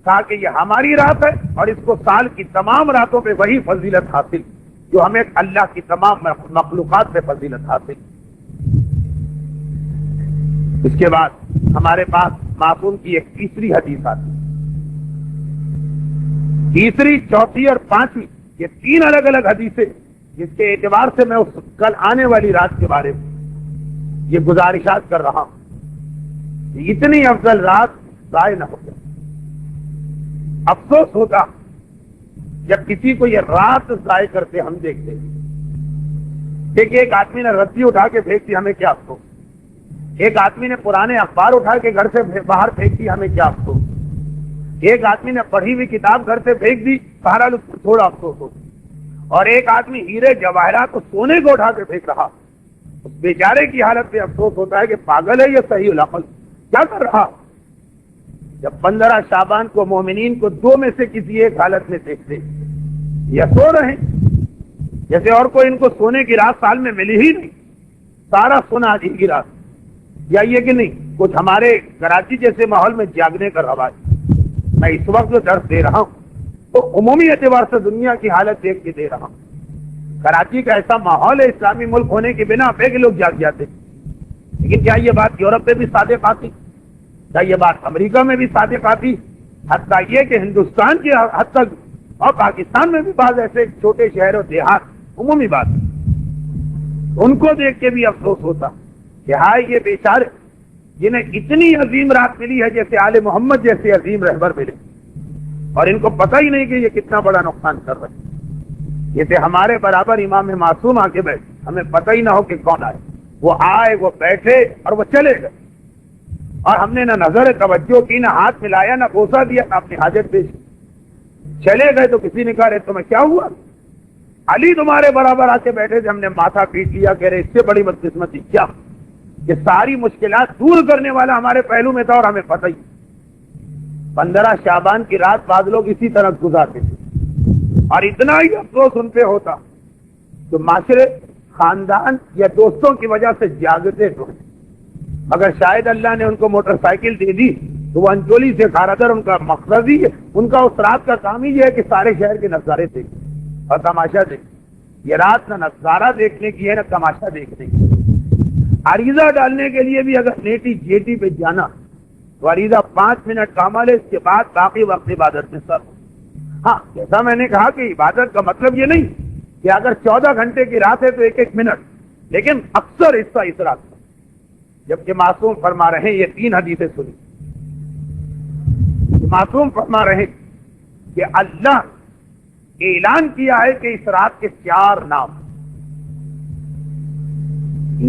کہا کہ یہ ہماری رات ہے اور اس کو سال کی تمام راتوں پہ وہی فضیلت حاصل جو ہمیں اللہ کی تمام مخلوقات پہ فضیلت حاصل. اس کے بعد ہمارے پاس معصوم کی ایک تیسری حدیث آتی, تیسری, چوتھی اور 5ویں, یہ 3 الگ الگ حدیثیں جس کے اعتبار سے میں اس کل آنے والی رات کے بارے میں یہ گزارشات کر رہا ہوں. اتنی افضل رات ضائع نہ ہو جائے. افسوس ہوتا جب کسی کو یہ رات ضائع کرتے ہم دیکھتے. دیکھیے ایک آدمی نے رسی اٹھا کے پھینک دی, ہمیں کیا افسوس. ایک آدمی نے پرانے اخبار اٹھا کے گھر سے باہر پھینک دی, ہمیں کیا افسوس. ایک آدمی نے پڑھی ہوئی کتاب گھر سے پھینک دی، بہرحال اس کو تھوڑا افسوس ہو، اور ایک آدمی ہیرے جواہرات تو سونے کو اٹھا کے پھینک رہا، اس بیچارے کی حالت پہ افسوس ہوتا ہے کہ پاگل ہے یا صحیح العقل، کیا کر رہا؟ جب 15 شعبان کو مومنین کو دو میں سے کسی ایک حالت میں دیکھتے یا سو رہے ہیں، جیسے اور کوئی ان کو سونے کی رات سال میں ملی ہی نہیں، سارا سونا آج ہی کی رات، یا یہ کہ نہیں کچھ ہمارے کراچی جیسے ماحول میں جاگنے کا رواج، میں اس وقت جو درس دے رہا ہوں تو عمومی اعتبار سے دنیا کی حالت دیکھ کے دے رہا ہوں۔ کراچی کا ایسا ماحول ہے اسلامی ملک ہونے کی بنا پہ کہ لوگ جاگ جاتے، لیکن کیا یہ بات یورپ میں بھی صادق آتی؟ کیا یہ بات امریکہ میں بھی صادق آتی؟ حتیٰ یہ کہ ہندوستان کی حد تک اور پاکستان میں بھی بعض ایسے چھوٹے شہر اور دیہات عمومی بات، ان کو دیکھ کے بھی افسوس ہوتا کہ ہائے یہ بیچارے جنہیں اتنی عظیم رات ملی ہے جیسے آل محمد جیسے عظیم رہبر ملے، اور ان کو پتہ ہی نہیں کہ یہ کتنا بڑا نقصان کر رہے ہیں۔ جیسے ہمارے برابر امام معصوم آ کے بیٹھے، ہمیں پتہ ہی نہ ہو کہ کون آئے، وہ آئے، وہ بیٹھے اور وہ چلے گئے، اور ہم نے نہ نظر توجہ کی، نہ ہاتھ ملایا، نہ بوسہ دیا، نہ اپنی حاجت پیش کی، چلے گئے۔ تو کسی نے کہا رہے تمہیں کیا ہوا؟ علی تمہارے برابر آ کے بیٹھے تھے، ہم نے ماتھا پیٹ لیا، کہہ رہے اس سے بڑی بدقسمتی کیا کہ ساری مشکلات دور کرنے والا ہمارے پہلو میں تھا اور ہمیں پتہ ہی۔ 15 شعبان کی رات بعض لوگ اسی طرح گزارتے تھے، اور اتنا ہی افسوس ان پہ ہوتا تو معاشرے، خاندان یا دوستوں کی وجہ سے جاگتے تو، اگر شاید اللہ نے ان کو موٹر سائیکل دے دی تو وہ انچولی سے کھارادر ان کا مقصد ہی ہے، ان کا اس رات کا کام ہی یہ ہے کہ سارے شہر کے نظارے دیکھیں اور تماشا دیکھیں۔ یہ رات نہ نظارہ دیکھنے کی ہے نہ تماشا دیکھنے کی۔ عریضہ ڈالنے کے لیے بھی اگر نیٹی جیٹی پہ جانا تو عریضہ 5 منٹ کا عمل ہے، اس کے بعد باقی وقت عبادت میں سر۔ ہاں، جیسا میں نے کہا کہ عبادت کا مطلب یہ نہیں کہ اگر 14 گھنٹے کی رات ہے تو ایک ایک منٹ، لیکن اکثر حصہ اس رات کا، جبکہ معصوم فرما رہے ہیں، یہ 3 حدیثیں سنی، معصوم فرما رہے ہیں کہ اللہ اعلان کیا ہے کہ اس رات کے 4 نام،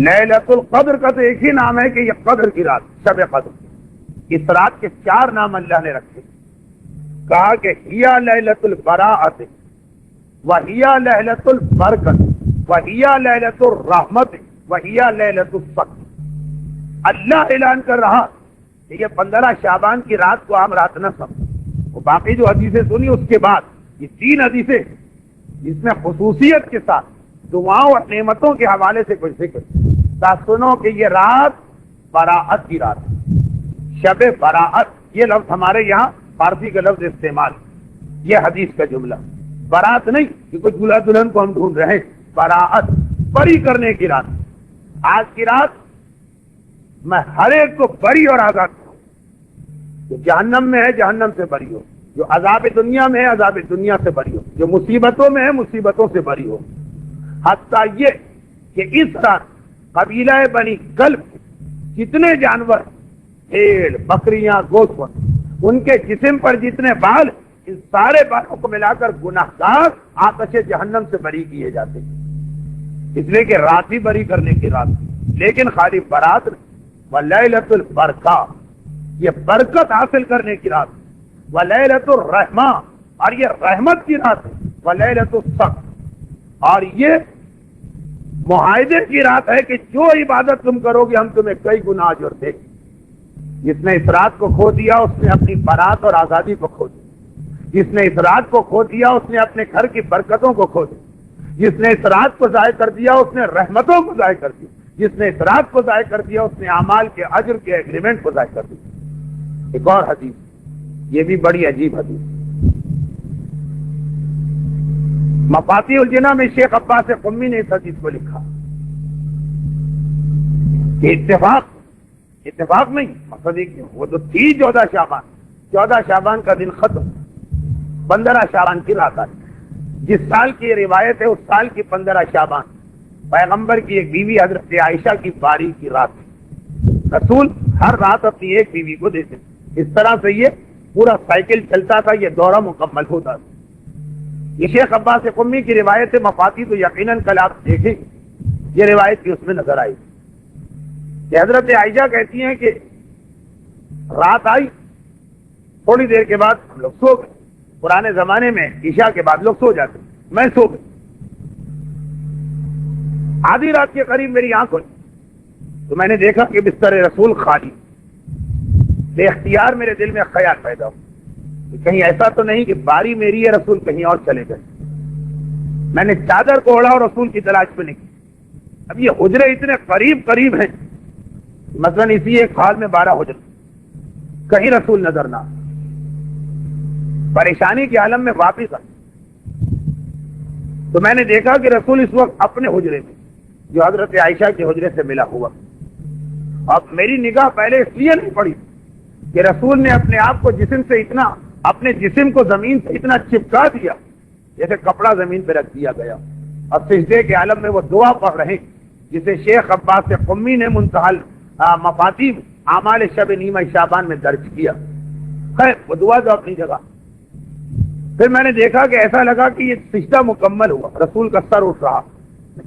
لیلۃ القدر کا تو ایک ہی نام ہے کہ یہ قدر کی رات، شب قدر، اس رات کے 4 نام اللہ نے رکھے، کہا کہ ہیا لیلۃ البراءۃ وہیا لیلۃ البرکت وہیا لیلۃ الرحمت وہیا لیلۃ الصبر۔ اللہ اعلان کر رہا کہ یہ 15 شعبان کی رات کو عام رات نہ سمجھو۔ وہ باقی جو حدیثیں سنی اس کے بعد یہ 3 حدیثیں جس میں خصوصیت کے ساتھ دعاؤں اور نعمتوں کے حوالے سے کچھ ذکر، سنو کہ یہ رات براءت کی رات ہے، شب براءت، یہ لفظ ہمارے یہاں فارسی کا لفظ استعمال، یہ حدیث کا جملہ، برات نہیں کہ کچھ دلہا دلہن کو ہم ڈھونڈ رہے ہیں، براءت، بری کرنے کی رات۔ آج کی رات میں ہر ایک کو بری اور آزاد کروں، جو جہنم میں ہے جہنم سے بری ہو، جو عذاب دنیا میں ہے عذاب دنیا سے بری ہو، جو مصیبتوں میں ہے مصیبتوں سے بری ہو۔ حتیٰ یہ کہ اس رات قبیلہ بنی کلب جتنے جانور، بھیڑ، بکریاں، گوشت، ان کے جسم پر جتنے بال، ان سارے بالوں کو ملا کر گناہگار آتش جہنم سے بری کیے جاتے ہیں، اس لیے کہ رات ہی بری کرنے کی رات، لیکن خالی برات نہیں، ولیلۃ البرکہ، یہ برکت حاصل کرنے کی رات، ولیلۃ الرحمہ، اور یہ رحمت کی رات ہے، ولیلۃ الصبر، اور یہ معاہدے کی رات ہے کہ جو عبادت تم کرو گے ہم تمہیں کئی گنا اجر دیں گے۔ جس نے اس رات کو کھو دیا اس نے اپنی برات اور آزادی کو کھو دیا، جس نے اس رات کو کھو دیا اس نے اپنے گھر کی برکتوں کو کھو دیا، جس نے اس رات کو ضائع کر دیا اس نے رحمتوں کو ضائع کر دیا، جس نے اس رات کو ضائع کر دیا اس نے اعمال کے اجر کے ایگریمنٹ کو ضائع کر دیا۔ ایک اور حدیث، یہ بھی بڑی عجیب حدیث، مفاتیح الجنہ میں شیخ عباس قمی نے اس حدیث کو لکھا کہ اتفاق نہیں، مقصد ایک وہ تو تھی 14 شعبان، 14 شعبان کا دن ختم، 15 شعبان کی رات آئی، جس سال کی یہ روایت ہے اس سال کی 15 شعبان پیغمبر کی ایک بیوی حضرت عائشہ کی باری کی رات ہے۔ رسول ہر رات اپنی ایک بیوی کو دیتے، اس طرح سے یہ پورا سائیکل چلتا تھا، یہ دورہ مکمل ہوتا تھا۔ یہ شیخ عباس قمی کی روایت ہے، مفاتیح تو یقیناً کل آپ دیکھیں، یہ روایت بھی اس میں نظر آئی کہ حضرت عائشہ کہتی ہیں کہ رات آئی تھوڑی دیر کے بعد ہم لوگ سو گئے. پرانے زمانے میں عشاء کے بعد لوگ سو جاتے, میں سو گئی. آدھی رات کے قریب میری آنکھ کھلی تو میں نے دیکھا کہ بستر رسول خالی. بے اختیار میرے دل میں خیال پیدا ہو کہ کہیں ایسا تو نہیں کہ باری میری ہے, رسول کہیں اور چلے گئے. میں نے چادر کو اوڑھا اور رسول کی تلاش میں نکلی. اب یہ حجرے اتنے قریب قریب ہیں, مثلاً اسی ایک ہال میں 12 حجرے, کہیں رسول نظر نہ. پریشانی کے عالم میں واپس آئے تو میں نے دیکھا کہ رسول اس وقت اپنے حجرے میں, جو حضرت عائشہ کے حجرے سے ملا ہوا. اب میری نگاہ پہلے اس لیے نہیں پڑی کہ رسول نے اپنے آپ کو جسم سے اتنا, اپنے جسم کو زمین سے اتنا چپکا دیا جیسے کپڑا زمین پہ رکھ دیا گیا, اور سجدے کے عالم میں وہ دعا پڑھ رہے جسے شیخ عباس قمی نے منتہل مفاتیح اعمال شب نیمہ شعبان میں درج کیا. خیر وہ دعا تو اپنی جگہ. پھر میں نے دیکھا کہ ایسا لگا کہ یہ سجدہ مکمل ہوا, رسول کا سر اٹھ رہا.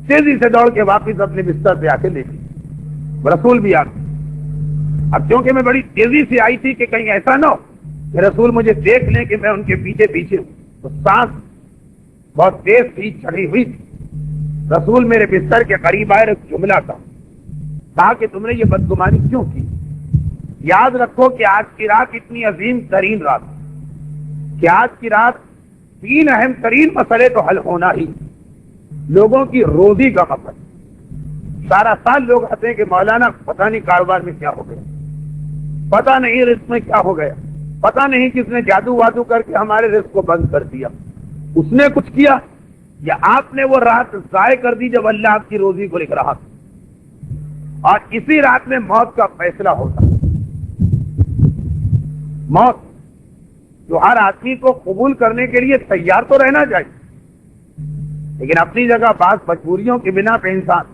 تیزی سے دوڑ کے واپس اپنے بستر پہ آ کے لیٹی, رسول بھی آ گئے. اب کیونکہ میں بڑی تیزی سے آئی تھی کہ کہیں ایسا نہ ہو کہ رسول مجھے دیکھ لیں کہ میں ان کے پیچھے پیچھے ہوں, تو سانس بہت تیز تھی, چڑھی ہوئی تھی. رسول میرے بستر کے قریب آئے, ایک جملہ کہا کہ تم نے یہ بدگمانی کیوں کی؟ یاد رکھو کہ آج کی رات اتنی عظیم ترین رات, کہ آج کی رات 3 اہم ترین مسئلے تو حل ہونا ہی. لوگوں کی روزی کا مسئلہ. سارا سال لوگ آتے ہیں کہ مولانا پتہ نہیں کاروبار میں کیا ہو گیا, پتہ نہیں رزق میں کیا ہو گیا, پتہ نہیں کس نے جادو وادو کر کے ہمارے رزق کو بند کر دیا. اس نے کچھ کیا یا آپ نے وہ رات ضائع کر دی جب اللہ آپ کی روزی کو لکھ رہا تھا؟ اور اسی رات میں موت کا فیصلہ ہوتا. موت جو ہر آدمی کو قبول کرنے کے لیے تیار تو رہنا چاہیے, لیکن اپنی جگہ بعض مجبوریوں کی بنا پہ انسان,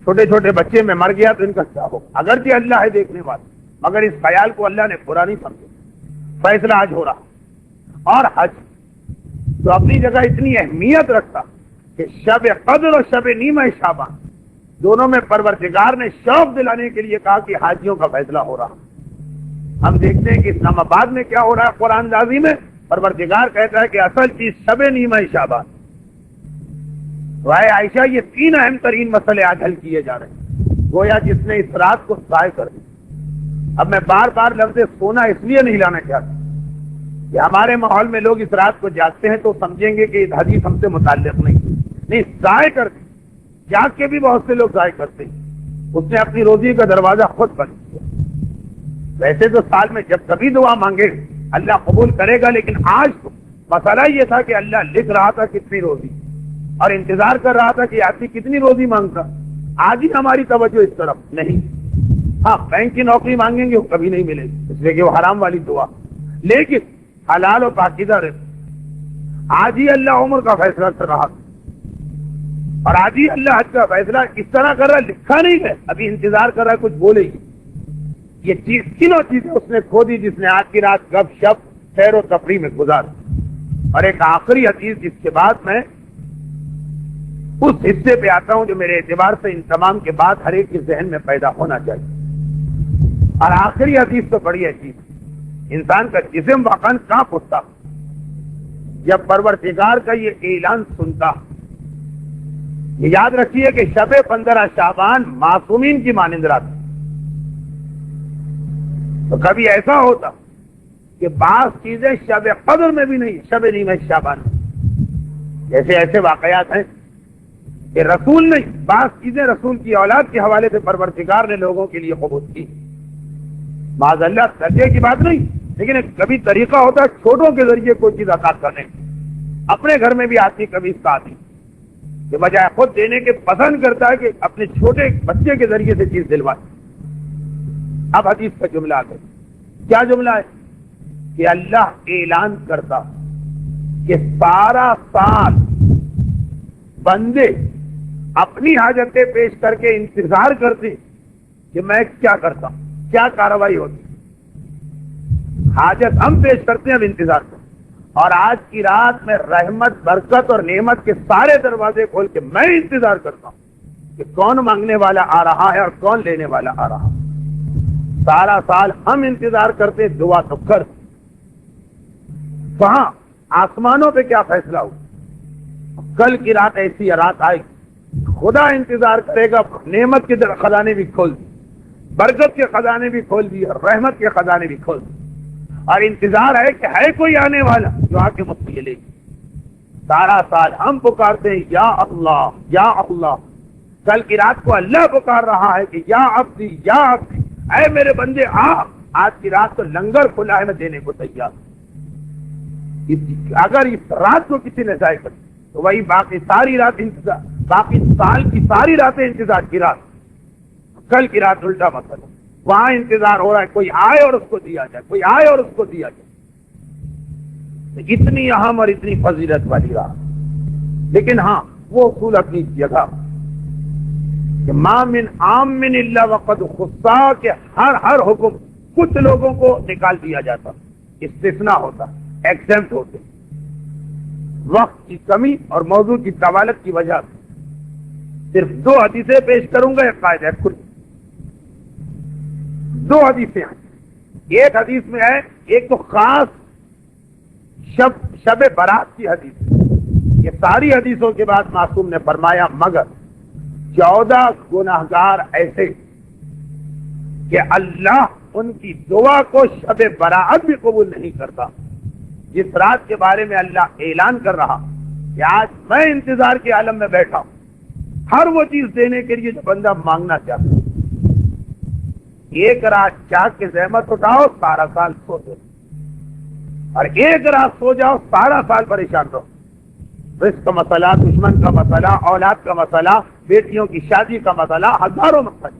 چھوٹے چھوٹے بچے میں مر گیا تو ان کا کیا ہو. اگرچہ اللہ ہے دیکھنے والا, مگر اس خیال کو اللہ نے برا نہیں سمجھا. فیصلہ آج ہو رہا. اور حج تو اپنی جگہ اتنی اہمیت رکھتا کہ شب قدر اور شب نیمہ شعبان دونوں میں پروردگار نے شوق دلانے کے لیے کہا کہ حاجیوں کا فیصلہ ہو رہا. ہم دیکھتے ہیں کہ اسلام آباد میں کیا ہو رہا ہے. قرآن دازی میں پروردگار کہتا ہے کہ اصل چیز شب نیمہ شعبان. رائے عائشہ یہ 3 اہم ترین مسئلے آج حل کیے جا رہے ہیں, گویا جس نے اس رات کو ضائع کر دیا. اب میں بار بار لفظ سونا اس لیے نہیں لانا چاہتا کہ ہمارے ماحول میں لوگ اس رات کو جاگتے ہیں تو سمجھیں گے کہ حدیث ہم سے متعلق نہیں, ضائع کر دی. جاگ کے بھی بہت سے لوگ ضائع کرتے ہیں. اس نے اپنی روزی کا دروازہ خود بند کیا. ویسے تو سال میں جب کبھی دعا مانگے اللہ قبول کرے گا, لیکن آج تو مسئلہ یہ تھا کہ اللہ لکھ رہا تھا کتنی روزی, اور انتظار کر رہا تھا کہ آدمی کتنی روزی مانگتا. آج ہی ہماری توجہ اس طرف نہیں. ہاں بینک کی نوکری مانگیں گے وہ کبھی نہیں ملے گی, اس لیے کہ وہ حرام والی دعا. لیکن حلال و پاکیزہ رزق آج ہی اللہ عمر کا فیصلہ کر رہا تھا, اور آج ہی اللہ حج کا فیصلہ اس طرح کر رہا ہے, لکھا نہیں ہے, ابھی انتظار کر رہا ہے کچھ بولے گی. یہ چیز تینوں چیزیں اس نے کھو دی جس نے آج کی رات گپ شپ سیر و تفریح میں گزار. اور ایک آخری حدیث جس کے بعد میں اس حصے پہ آتا ہوں جو میرے اعتبار سے ان تمام کے بعد ہر ایک کے ذہن میں پیدا ہونا چاہیے. اور آخری حدیث تو بڑی عجیب, انسان کا جسم واقعا کانپ اٹھتا جب پروردگار کا یہ اعلان سنتا. یہ یاد رکھیے کہ شب 15 شعبان معصومین کی مانند رات. تو کبھی ایسا ہوتا کہ بعض چیزیں شب قدر میں بھی نہیں, شب نیمہ شعبان میں. جیسے ایسے واقعات ہیں کہ رسول نہیں, بعض چیزیں رسول کی اولاد کے حوالے سے پروردگار نے لوگوں کے لیے قبول کی. معاذ اللہ درجے کی بات نہیں, لیکن ایک کبھی طریقہ ہوتا ہے چھوٹوں کے ذریعے کوئی چیز عطا کرنے. اپنے گھر میں بھی آتی کبھی اس کا آتی کہ بجائے خود دینے کے پسند کرتا ہے کہ اپنے چھوٹے بچے کے ذریعے سے چیز دلوائے. اب حدیث کا جملہ آ گیا. کیا جملہ ہے کہ اللہ اعلان کرتا کہ سارا سال بندے اپنی حاجتیں پیش کر کے انتظار کرتے کہ میں کیا کرتا ہوں, کیا کارروائی ہوتی. حاجت ہم پیش کرتے ہیں, اب انتظار کرتے. اور آج کی رات میں رحمت برکت اور نعمت کے سارے دروازے کھول کے میں انتظار کرتا ہوں کہ کون مانگنے والا آ رہا ہے اور کون لینے والا آ رہا. سارا سال ہم انتظار کرتے, دعا تو کر, وہاں آسمانوں پہ کیا فیصلہ ہو. کل کی رات ایسی رات آئے گی خدا انتظار کرے گا, نعمت کے خزانے بھی کھول دی, برکت کے خزانے بھی کھول دی, رحمت کے خزانے بھی کھول دی, اور انتظار ہے کہ ہے کوئی آنے والا جو آ کے مفت لے گی. سارا سال ہم پکارتے ہیں یا اللہ یا اللہ, کل کی رات کو اللہ پکار رہا ہے کہ یا عبدی یا عبدی, اے میرے بندے آ, آج کی رات تو لنگر کھلا ہے, میں دینے کو تیار. اگر اس رات کو کسی نے ضائع کر تو وہی باقی ساری رات انتظار, باقی سال کی ساری راتیں انتظار کی رات. کل کی رات الٹا مسئلہ, وہاں انتظار ہو رہا ہے کوئی آئے اور اس کو دیا جائے, کوئی آئے اور اس کو دیا جائے. اتنی اہم اور اتنی فضیلت والی رات. لیکن ہاں وہ اصول اپنی جگہ کہ ما من عام من الا وقد خصا, کہ ہر حکم کچھ لوگوں کو نکال دیا جاتا, استثناء ہوتا, ایکسمپٹ ہوتے. وقت کی کمی اور موضوع کی طوالت کی وجہ سے صرف 2 حدیثیں پیش کروں گا, ایک قاعدہ ہے کل 2 حدیثیں ہیں. ایک حدیث میں ہے, ایک تو خاص شب برات کی حدیث. یہ ساری حدیثوں کے بعد معصوم نے فرمایا مگر 14 گناہگار ایسے کہ اللہ ان کی دعا کو شب برات بھی قبول نہیں کرتا. جس رات کے بارے میں اللہ اعلان کر رہا کہ آج میں انتظار کے عالم میں بیٹھا ہوں, ہر وہ چیز دینے کے لیے جو بندہ مانگنا چاہتا. ایک رات جاگ کے زحمت اٹھاؤ, سارا سال سو دو, اور ایک رات سو جاؤ, سارا سال پریشان رہو. رزق کا مسئلہ, دشمن کا مسئلہ, اولاد کا مسئلہ, بیٹیوں کی شادی کا مسئلہ, ہزاروں مسئلے.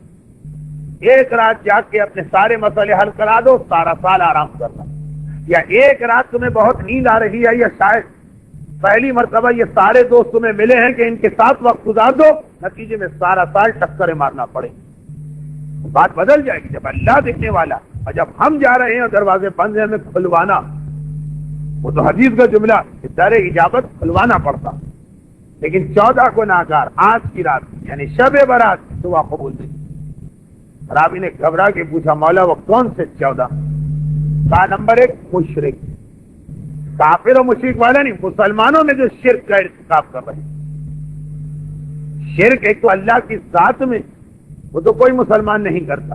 ایک رات جاگ کے اپنے سارے مسئلے حل کرا دو, سارا سال آرام کرنا. یا ایک رات تمہیں بہت نیند آ رہی ہے, یا شاید پہلی مرتبہ یہ سارے دوست تمہیں ملے ہیں کہ ان کے ساتھ وقت گزار دو, نتیجے میں سارا سال ٹکریں مارنا پڑے. بات بدل جائے گی جب اللہ دیکھنے والا, اور جب ہم جا رہے ہیں اور دروازے بند ہیں, ہمیں کھلوانا. وہ تو حدیث کا جملہ در اجابت کھلوانا پڑتا. لیکن 14 گناہگار آج کی رات یعنی شب برات دعا قبول نہیں. رابی نے گھبرا کے پوچھا مولا وہ کون سے 14؟ کہا نمبر 1 مشرک. کافر و مشرک والا نہیں, مسلمانوں میں جو شرک کا ارتکاب کر رہے ہیں. شرک ایک تو اللہ کی ذات میں, وہ تو کوئی مسلمان نہیں کرتا,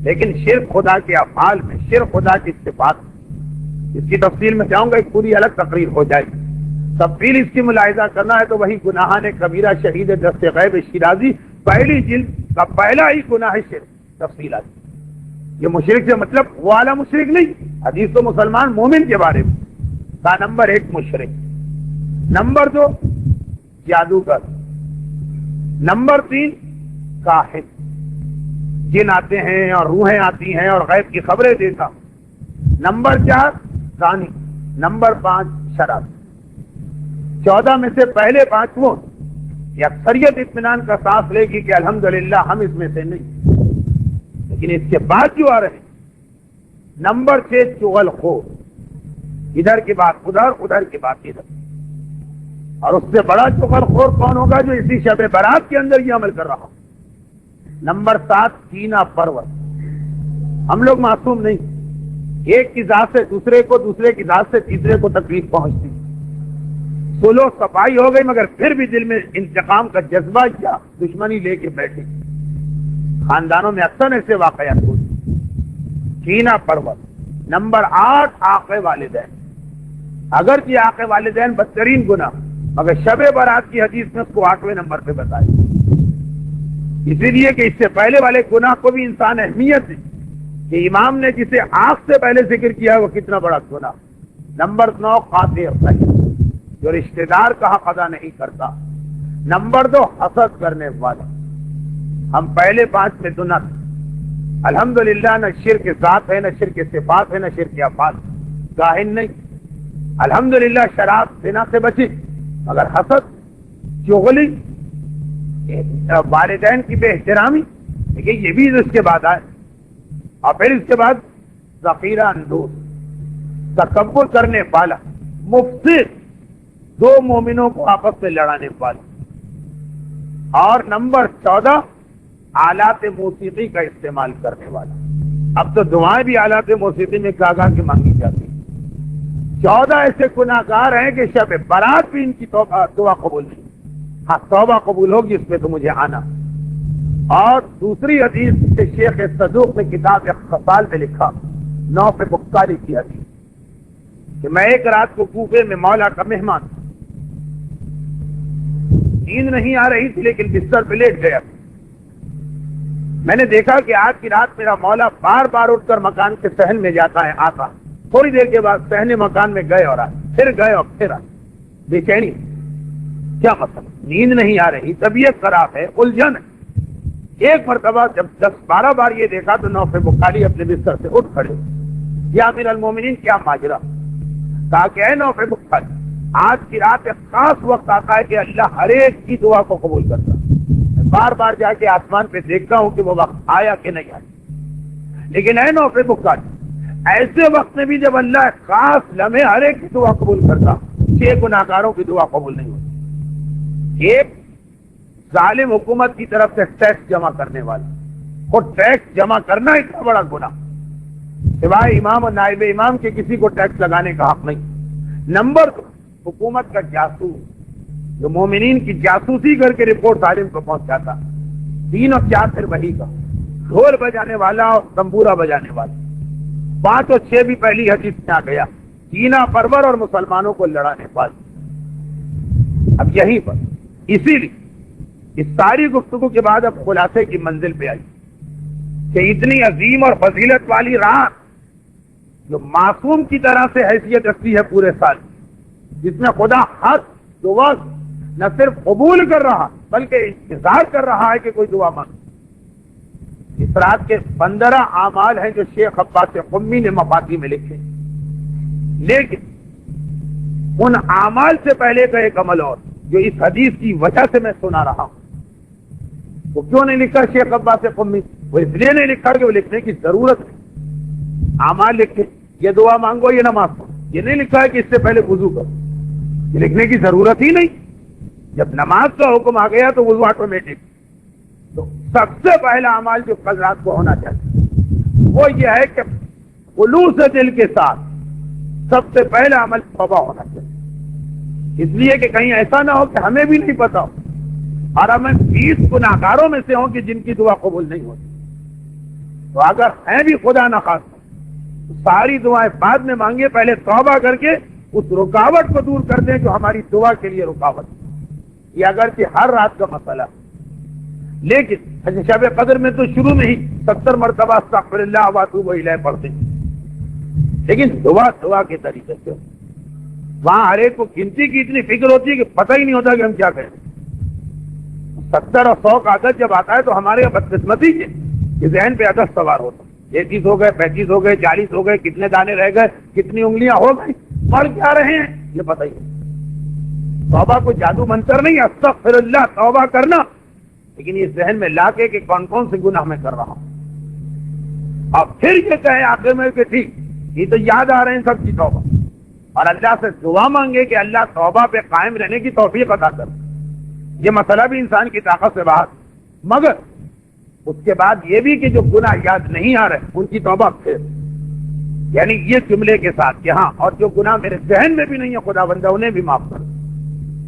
لیکن شرک خدا کے افعال میں, شرک خدا کی صفات میں. اس کی تفصیل میں جاؤں گا, ایک پوری الگ تقریر ہو جائے گی. تفصیل اس کی ملاحظہ کرنا ہے تو وہی گناہان کبیرہ شہید دست غیب شیرازی پہلی جلد کا پہلا ہی گناہ شرک تفصیلات. یہ مشرک سے مطلب وہ والا مشرک نہیں, حدیث تو مسلمان مومن کے بارے میں. کہا نمبر 1 مشرک, نمبر 2 جادوگر, نمبر 3 کاہن, جن آتے ہیں اور روحیں آتی ہیں اور غیب کی خبریں دیتا, نمبر 4 زانی, نمبر 5 شراب. 14 میں سے پہلے 5 وہ, یہ اکثریت اطمینان کا سانس لے گی کہ الحمدللہ ہم اس میں سے نہیں. لیکن اس کے بعد جو آ رہے ہیں, نمبر 6 چغل خور, ادھر کی بات ادھر, ادھر کی بات ادھر. اور اس سے بڑا چغل خور کون ہوگا جو اسی شب برات کے اندر یہ عمل کر رہا. نمبر 7 کینہ پرور. ہم لوگ معصوم نہیں, ایک کی ذات سے دوسرے کو, دوسرے کی ذات سے تیسرے کو تکلیف پہنچتی. سلو صفائی ہو گئی مگر پھر بھی دل میں انتقام کا جذبہ یا دشمنی لے کے بیٹھے. خاندانوں میں اکثر ایسے واقعات ہوتے. کینہ پرور. نمبر 8 عاق والدین. اگرچہ عاق والدین بدترین گناہ, مگر شب برات کی حدیث میں اس کو 8ویں نمبر پہ بتائی, اسی لیے کہ اس سے پہلے والے گناہ کو بھی انسان اہمیت دی کہ امام نے جسے آنکھ سے پہلے ذکر کیا ہے وہ کتنا بڑا گناہ. نمبر 9 قاطع رحم, جو رشتہ دار کا حق ادا نہیں کرتا. نمبر 2 حسد کرنے والا. ہم پہلے 5 میں تو نہ, الحمدللہ نہ شرک ذات ہے, نہ شرک صفات ہے, نہ شرک افعال. کاہن نہیں, الحمدللہ شراب زنا سے بچی, مگر حسد, چغلی, والدین کی بے احترامی, لیکن یہ بھی اس کے بعد آئے. اور پھر اس کے بعد ذخیرہ اندوز, تکبر کرنے والا, مفسد, 2 مومنوں کو آپس میں لڑانے والا. اور نمبر 14 آلات موسیقی کا استعمال کرنے والا. اب تو دعائیں بھی آلات موسیقی میں گا گا کے مانگی جاتی. 14 ایسے گناہگار ہیں کہ شب برات بھی ان کی دعا قبول نہیں. ہاں توبہ قبول ہوگی اس پہ تو مجھے آنا. اور دوسری حدیث سے شیخ صدوق نے کتاب اختصال میں لکھا، نوف بخاری کی حدیث، کہ میں ایک رات کو کوفے میں مولا کا مہمان، نیند نہیں آ رہی تھی لیکن بستر پہ لیٹ گیا. میں نے دیکھا کہ آج کی رات میرا مولا بار بار اٹھ کر مکان کے صحن میں جاتا ہے، آتا، تھوڑی دیر کے بعد صحن مکان میں گئے اور آئے، پھر گئے اور پھر آئے. بے-چینی، کیا مسئلہ؟ نیند نہیں آ رہی، طبیعت خراب ہے، الجھن ہے. ایک مرتبہ جب 10-12 بار یہ دیکھا تو نوف بخاری اپنے بستر سے اٹھ کھڑے، یا امیر المومنین کیا ماجرا؟ کہا کہ اے نوف بخاری، آج کی رات ایک خاص وقت آتا ہے کہ اللہ ہر ایک کی دعا کو قبول کرتا ہے. میں بار بار جا کے آسمان پہ دیکھتا ہوں کہ وہ وقت آیا کہ نہیں آیا. لیکن اے نوف بخاری، ایسے وقت میں بھی جب اللہ خاص لمحے ہر ایک کی دعا قبول کرتا، 6 گناہگاروں کی دعا قبول نہیں ہوتی. ایک ظالم حکومت کی طرف سے ٹیکس جمع کرنے والا، اور ٹیکس جمع کرنا اتنا بڑا گناہ، سوائے امام اور نائب امام کے کسی کو ٹیکس لگانے کا حق نہیں. نمبر 2، حکومت کا جاسوس جو مومنین کی جاسوسی کر کے رپورٹ ظالم کو پہنچاتا. 3 اور 4 پھر وہی کا ڈھول بجانے والا اور تمبورا بجانے والا. 5 اور 6 بھی پہلی حدیث میں آ گیا، کینہ پرور اور مسلمانوں کو لڑانے والے. اب یہیں پر اسی لیے اس ساری گفتگو کے بعد اب خلاصے کی منزل پہ آئی کہ اتنی عظیم اور فضیلت والی رات جو معصوم کی طرح سے حیثیت رکھتی ہے پورے سال، جس میں خدا ہر دعا نہ صرف قبول کر رہا بلکہ انتظار کر رہا ہے کہ کوئی دعا مانگے. اس رات کے 15 اعمال ہیں جو شیخ عباس قمی نے مفاتیح میں لکھے، لیکن ان اعمال سے پہلے کا ایک عمل اور جو اس حدیث کی وجہ سے میں سنا رہا ہوں. وہ کیوں نہیں لکھا شیخ عباس قمی؟ وہ اس لیے نہیں لکھا کہ وہ لکھنے کی ضرورت ہے. اعمال لکھے، یہ دعا مانگو، یہ نماز پڑھو، یہ نہیں لکھا ہے کہ اس سے پہلے وضو کرو، یہ لکھنے کی ضرورت ہی نہیں. جب نماز کا حکم آ گیا تو وضو آٹومیٹک. تو سب سے پہلا اعمال جو کل رات کو ہونا چاہیے وہ یہ ہے کہ خلوص دل کے ساتھ سب سے پہلا عمل توبہ ہونا چاہیے. اس لیے کہ کہیں ایسا نہ ہو کہ ہمیں بھی نہیں پتا ہو اور ہمیں 20 گناہگاروں میں سے ہوں کہ جن کی دعا قبول نہیں ہوتی. تو اگر ہیں بھی خدا نخواستہ تو ساری دعائیں بعد میں مانگے، پہلے توبہ کر کے اس رکاوٹ کو دور کر دیں جو ہماری دعا کے لیے رکاوٹ ہے. یہ اگرچہ ہر رات کا مسئلہ، لیکن شب قدر میں تو شروع میں ہی 70 مرتبہ استغفر اللہ واتوب الیہ پڑھتے ہیں، لیکن دعا کے طریقے سے. وہاں ہر ایک کو گنتی کی اتنی فکر ہوتی ہے کہ پتہ ہی نہیں ہوتا کہ ہم کیا کہیں. 70 اور 100 کا عدد جب آتا ہے تو ہمارے بدقسمتی کے ذہن پہ عدد سوار ہوتا ہے. 33 ہو گئے، 35 ہو گئے، 40 ہو گئے، کتنے دانے رہ گئے، کتنی انگلیاں ہو گئی، پڑھ کیا رہے ہیں یہ پتہ ہی نہیں. توبہ کوئی جادو منتر نہیں، استغفر اللہ توبہ کرنا، لیکن یہ ذہن میں لا کے کہ کون کون سے گناہ میں کر رہا ہوں. اور پھر یہ کہیں آخر میں کہ ٹھیک یہ تو یاد آ رہے ہیں سب کی توبہ، اور اللہ سے دعا مانگے کہ اللہ توبہ پہ قائم رہنے کی توفیق عطا کر. یہ مسئلہ بھی انسان کی طاقت سے باہر. مگر اس کے بعد یہ بھی کہ جو گناہ یاد نہیں آ رہے ان کی توبہ پھر، یعنی یہ جملے کے ساتھ کہ ہاں اور جو گناہ میرے ذہن میں بھی نہیں ہے خدا بندہ انہیں بھی معاف کر،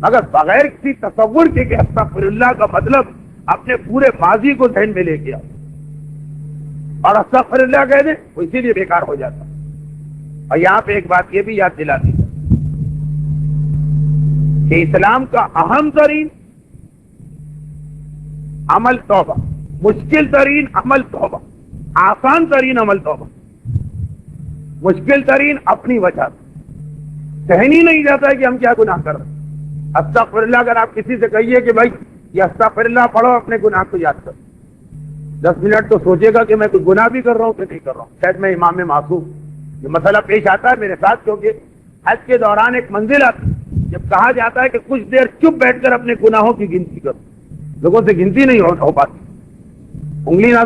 مگر بغیر کسی تصور کے کہ استغفر اللہ کا مطلب اپنے پورے ماضی کو ذہن میں لے کے آؤ اور استغفر اللہ کہہ دیں وہ اسی لیے بیکار ہو جاتا. اور یہاں پہ ایک بات یہ بھی یاد دلاتی ہے کہ اسلام کا اہم ترین عمل توبہ، مشکل ترین عمل توبہ، آسان ترین عمل توبہ. مشکل ترین اپنی وجہ سے سہن ہی نہیں جاتا ہے کہ ہم کیا گناہ کر رہے ہیں. استغفر اللہ اگر آپ کسی سے کہیے کہ بھائی یہ استغفر اللہ پڑھو اپنے گناہ کو یاد کرو، 10 منٹ تو سوچے گا کہ میں کوئی گناہ بھی کر رہا ہوں کہ نہیں کر رہا ہوں. شاید میں امام معصوم. یہ مسئلہ پیش آتا ہے میرے ساتھ کیونکہ حج کے دوران ایک منزل آتی جب کہا جاتا ہے کہ کچھ دیر چپ بیٹھ کر اپنے گناہوں کی گنتی کرو. لوگوں سے گنتی نہیں ہو پاتی، انگلیاں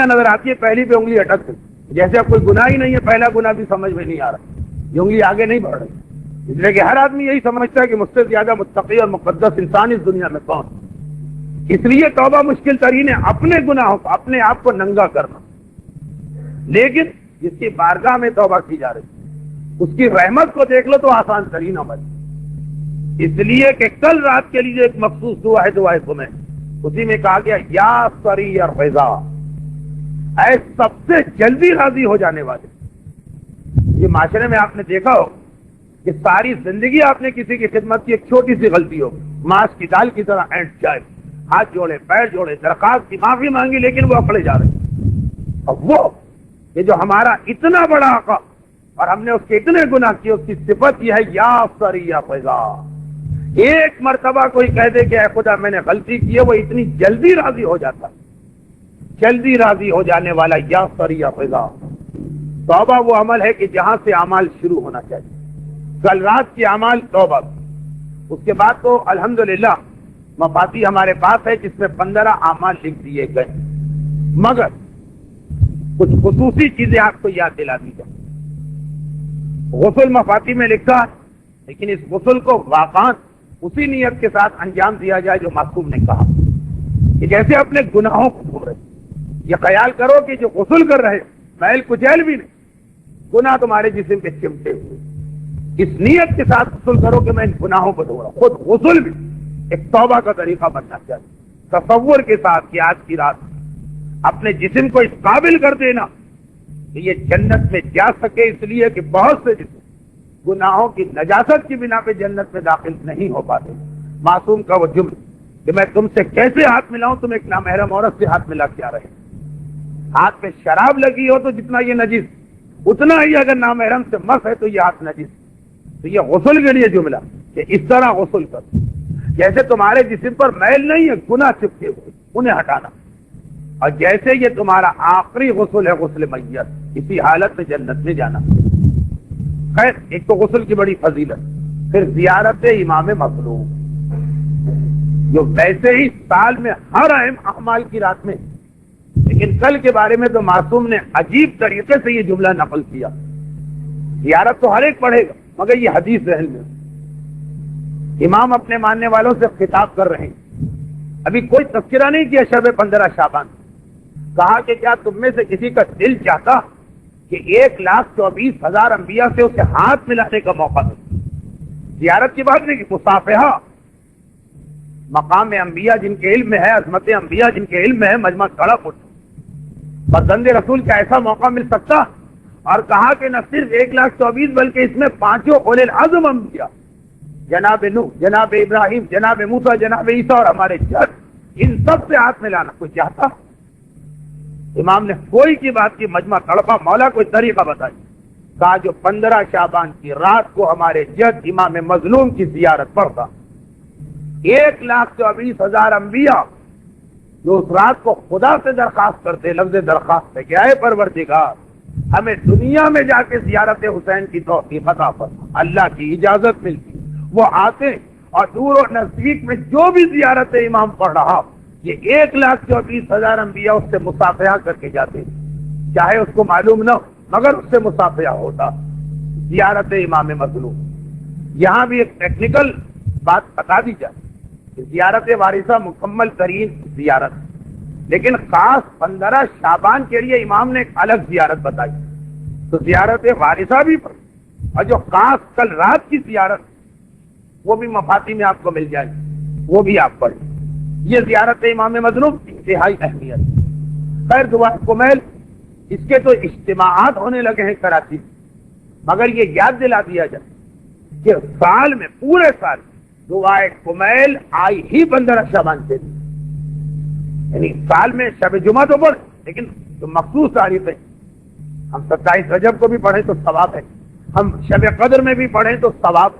نظر آتی ہے، پہلی پہ انگلی اٹک گئی، جیسے اب کوئی گناہ ہی نہیں ہے، پہلا گناہ بھی سمجھ میں نہیں آ رہا، یہ انگلی آگے نہیں بڑھ رہی. اس لیے کہ ہر آدمی یہی سمجھتا ہے کہ مجھ سے زیادہ متقی اور مقدس انسان اس دنیا میں کون. اس لیے توبہ مشکل ترین ہے اپنے گناہوں کو، اپنے آپ کو ننگا کرنا، لیکن جس کی بارگاہ میں توبہ کی جا رہی ہے اس کی رحمت کو دیکھ لو تو آسان ترین عمل، اس لیے کہ کل رات کے لیے ایک مخصوص دعا ہے دعائے قمیل، اسی میں کہا گیا یا سری الرضا، اے سب سے جلدی راضی ہو جانے والے۔ یہ معاشرے میں آپ نے دیکھا ہو کہ ساری زندگی آپ نے کسی کی خدمت کی، ایک چھوٹی سی غلطی ہو ماس کی دال کی طرح اینٹ جائے، ہاتھ جوڑے پیر جوڑے درخواست کی معافی مانگی لیکن وہ اکڑے جا رہے ہیں۔ اور وہ یہ جو ہمارا اتنا بڑا آقا اور ہم نے اس کے اتنے گناہ کیے، اس کی صفت یہ ہے یا سری الرضا، ایک مرتبہ کوئی کہہ دے کہ اے خدا میں نے غلطی کی ہے، وہ اتنی جلدی راضی ہو جاتا، جلدی راضی ہو جانے والا یا سری الرضا۔ توبہ وہ عمل ہے کہ جہاں سے اعمال شروع ہونا چاہیے، کل رات کی اعمال توبہ، اس کے بعد تو الحمدللہ مفاتی ہمارے پاس ہے جس میں 15 اعمال لکھ دیے گئے، مگر کچھ خصوصی چیزیں آپ کو یاد دلا دی جائیں۔ غسل مفاتی میں لکھا ہے، لیکن اس غسل کو واقعاً اسی نیت کے ساتھ انجام دیا جائے جو معصوم نے کہا، کہ جیسے اپنے گناہوں کو دھو رہے، یہ خیال کرو کہ جو غسل کر رہے محل کچیل بھی نہیں، گناہ تمہارے جسم پہ چمٹے ہوئے، اس نیت کے ساتھ غسل کرو کہ میں ان گناہوں کو دھو رہا ہوں۔ خود غسل بھی ایک توبہ کا طریقہ بننا چاہیے، تصور کے ساتھ کہ آج کی رات اپنے جسم کو اس قابل کر دینا کہ یہ جنت میں جا سکے، اس لیے کہ بہت سے جسم گناہوں کی نجاست کی بنا پہ جنت میں داخل نہیں ہو پاتے۔ معصوم کا وہ جملہ کہ میں تم سے کیسے ہاتھ ملاؤں، تم ایک نامحرم عورت سے ہاتھ ملا کے آ رہے، ہاتھ پہ شراب لگی ہو تو جتنا یہ نجس اتنا ہی اگر نامحرم سے مس ہے تو یہ ہاتھ نجس۔ تو یہ غسل کے لیے جملہ کہ اس طرح غسل کر، جیسے تمہارے جسم پر میل نہیں ہے، گناہ چپکے ہوئے انہیں ہٹانا، اور جیسے یہ تمہارا آخری غسل ہے غسل میت، اسی حالت میں جنت میں جانا۔ خیر، ایک تو غسل کی بڑی فضیلت، پھر زیارت امام مظلوم، جو ویسے ہی سال میں ہر اہم اعمال کی رات میں، لیکن کل کے بارے میں تو معصوم نے عجیب طریقے سے یہ جملہ نقل کیا۔ زیارت تو ہر ایک پڑھے گا، مگر یہ حدیث ذہن میں، امام اپنے ماننے والوں سے خطاب کر رہے ہیں، ابھی کوئی تذکرہ نہیں کیا شب 15 شعبان، کہا کہ کیا تم میں سے کسی کا دل چاہتا کہ 1,24,000 انبیاء سے اسے ہاتھ ملانے کا موقع دے؟ زیارت کی بات نہیں کہ مصافحہ، مقام انبیاء جن کے علم میں ہے، عظمت انبیاء جن کے علم میں ہے، مجمع کھڑا اٹھ، بزند رسول کا ایسا موقع مل سکتا؟ اور کہا کہ نہ صرف 1,24,000 بلکہ اس میں 5 اولے العزم انبیاء، جناب نوح، جناب ابراہیم، جناب موسیٰ، جناب عیسیٰ اور ہمارے جد، ان سب سے ہاتھ ملانا کوئی چاہتا؟ امام نے کوئی کی بات کی، مجمع تڑپا، مولا کوئی طریقہ بتائی، کہا جو 15 شعبان کی رات کو ہمارے جد امام مظلوم کی زیارت پڑتا، 1,24,000 انبیاء جو اس رات کو خدا سے درخواست کرتے، لفظ درخواست ہے کہ اے پروردگار ہمیں دنیا میں جا کے زیارت حسین کی توفیق عطا فرما، اللہ کی اجازت ملتی، وہ آتے اور دور و نزدیک میں جو بھی زیارت امام پڑھ رہا، یہ 1,24,000 انبیاء اس سے مصافحہ کر کے جاتے، چاہے اس کو معلوم نہ ہو مگر اس سے مصافحہ ہوتا۔ زیارت امام مظلوم، یہاں بھی ایک ٹیکنیکل بات بتا دی جائے کہ زیارت وارثہ مکمل ترین زیارت، لیکن خاص 15 شعبان کے لیے امام نے ایک الگ زیارت بتائی، تو زیارت وارثہ بھی پڑھ، اور جو خاص کل رات کی زیارت وہ بھی مفاتی میں آپ کو مل جائے، وہ بھی آپ پڑھ۔ یہ زیارت امام مظلوم انتہائی اہمیت۔ خیر، دعائے قمیل اس کے تو اجتماعات ہونے لگے ہیں کراچی میں، مگر یہ یاد دلا دیا جائے کہ سال میں پورے سال دعائے قمیل آئی ہی 15 شعبان سے، یعنی سال میں شب جمعہ تو پڑھ، لیکن جو مخصوص تاریخیں، ہم 27 رجب کو بھی پڑھیں تو ثواب ہے، ہم شب قدر میں بھی پڑھیں تو ثواب،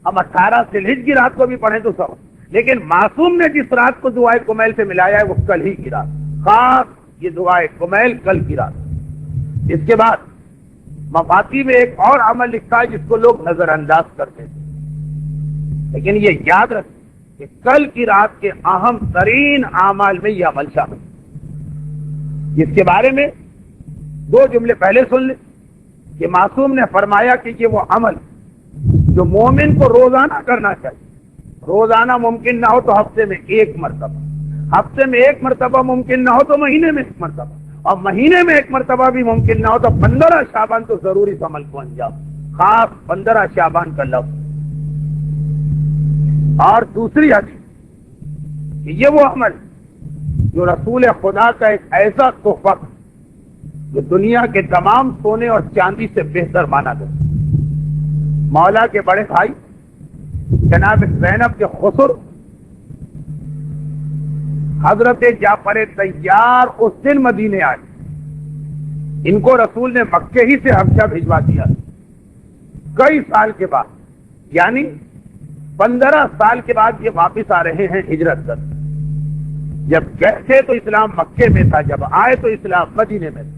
ہم 18 ذی الحجہ کی رات کو بھی پڑھیں تو ثواب، لیکن معصوم نے جس رات کو دعائے قمیل سے ملایا ہے وہ کل ہی کی رات، خاص یہ دعائے قمیل کل کی رات۔ اس کے بعد مفاتی میں ایک اور عمل لکھا ہے جس کو لوگ نظر انداز کرتے ہیں، لیکن یہ یاد رکھیں کہ کل کی رات کے اہم ترین اعمال میں یہ عمل شامل ہے، جس کے بارے میں 2 جملے پہلے سن لیں کہ معصوم نے فرمایا کہ یہ وہ عمل جو مومن کو روزانہ کرنا چاہیے، روزانہ ممکن نہ ہو تو ہفتے میں 1 مرتبہ، ہفتے میں 1 مرتبہ ممکن نہ ہو تو مہینے میں 1 مرتبہ، اور مہینے میں 1 مرتبہ بھی ممکن نہ ہو تو 15 شعبان تو ضروری اس عمل کو انجام، خاص 15 شعبان کا لفظ. اور دوسری حدیث کہ یہ وہ عمل جو رسول خدا کا ایک ایسا تحفہ جو دنیا کے تمام سونے اور چاندی سے بہتر مانا گیا. مولا کے بڑے بھائی جناب زینب کے خسر حضرت جعفر طیار اس دن مدینے آئے. ان کو رسول نے مکے ہی سے حبشہ بھجوا دیا کئی سال کے بعد، یعنی 15 سال کے بعد یہ واپس آ رہے ہیں ہجرت کر. جب گئے تھے تو اسلام مکے میں تھا، جب آئے تو اسلام مدینے میں تھا.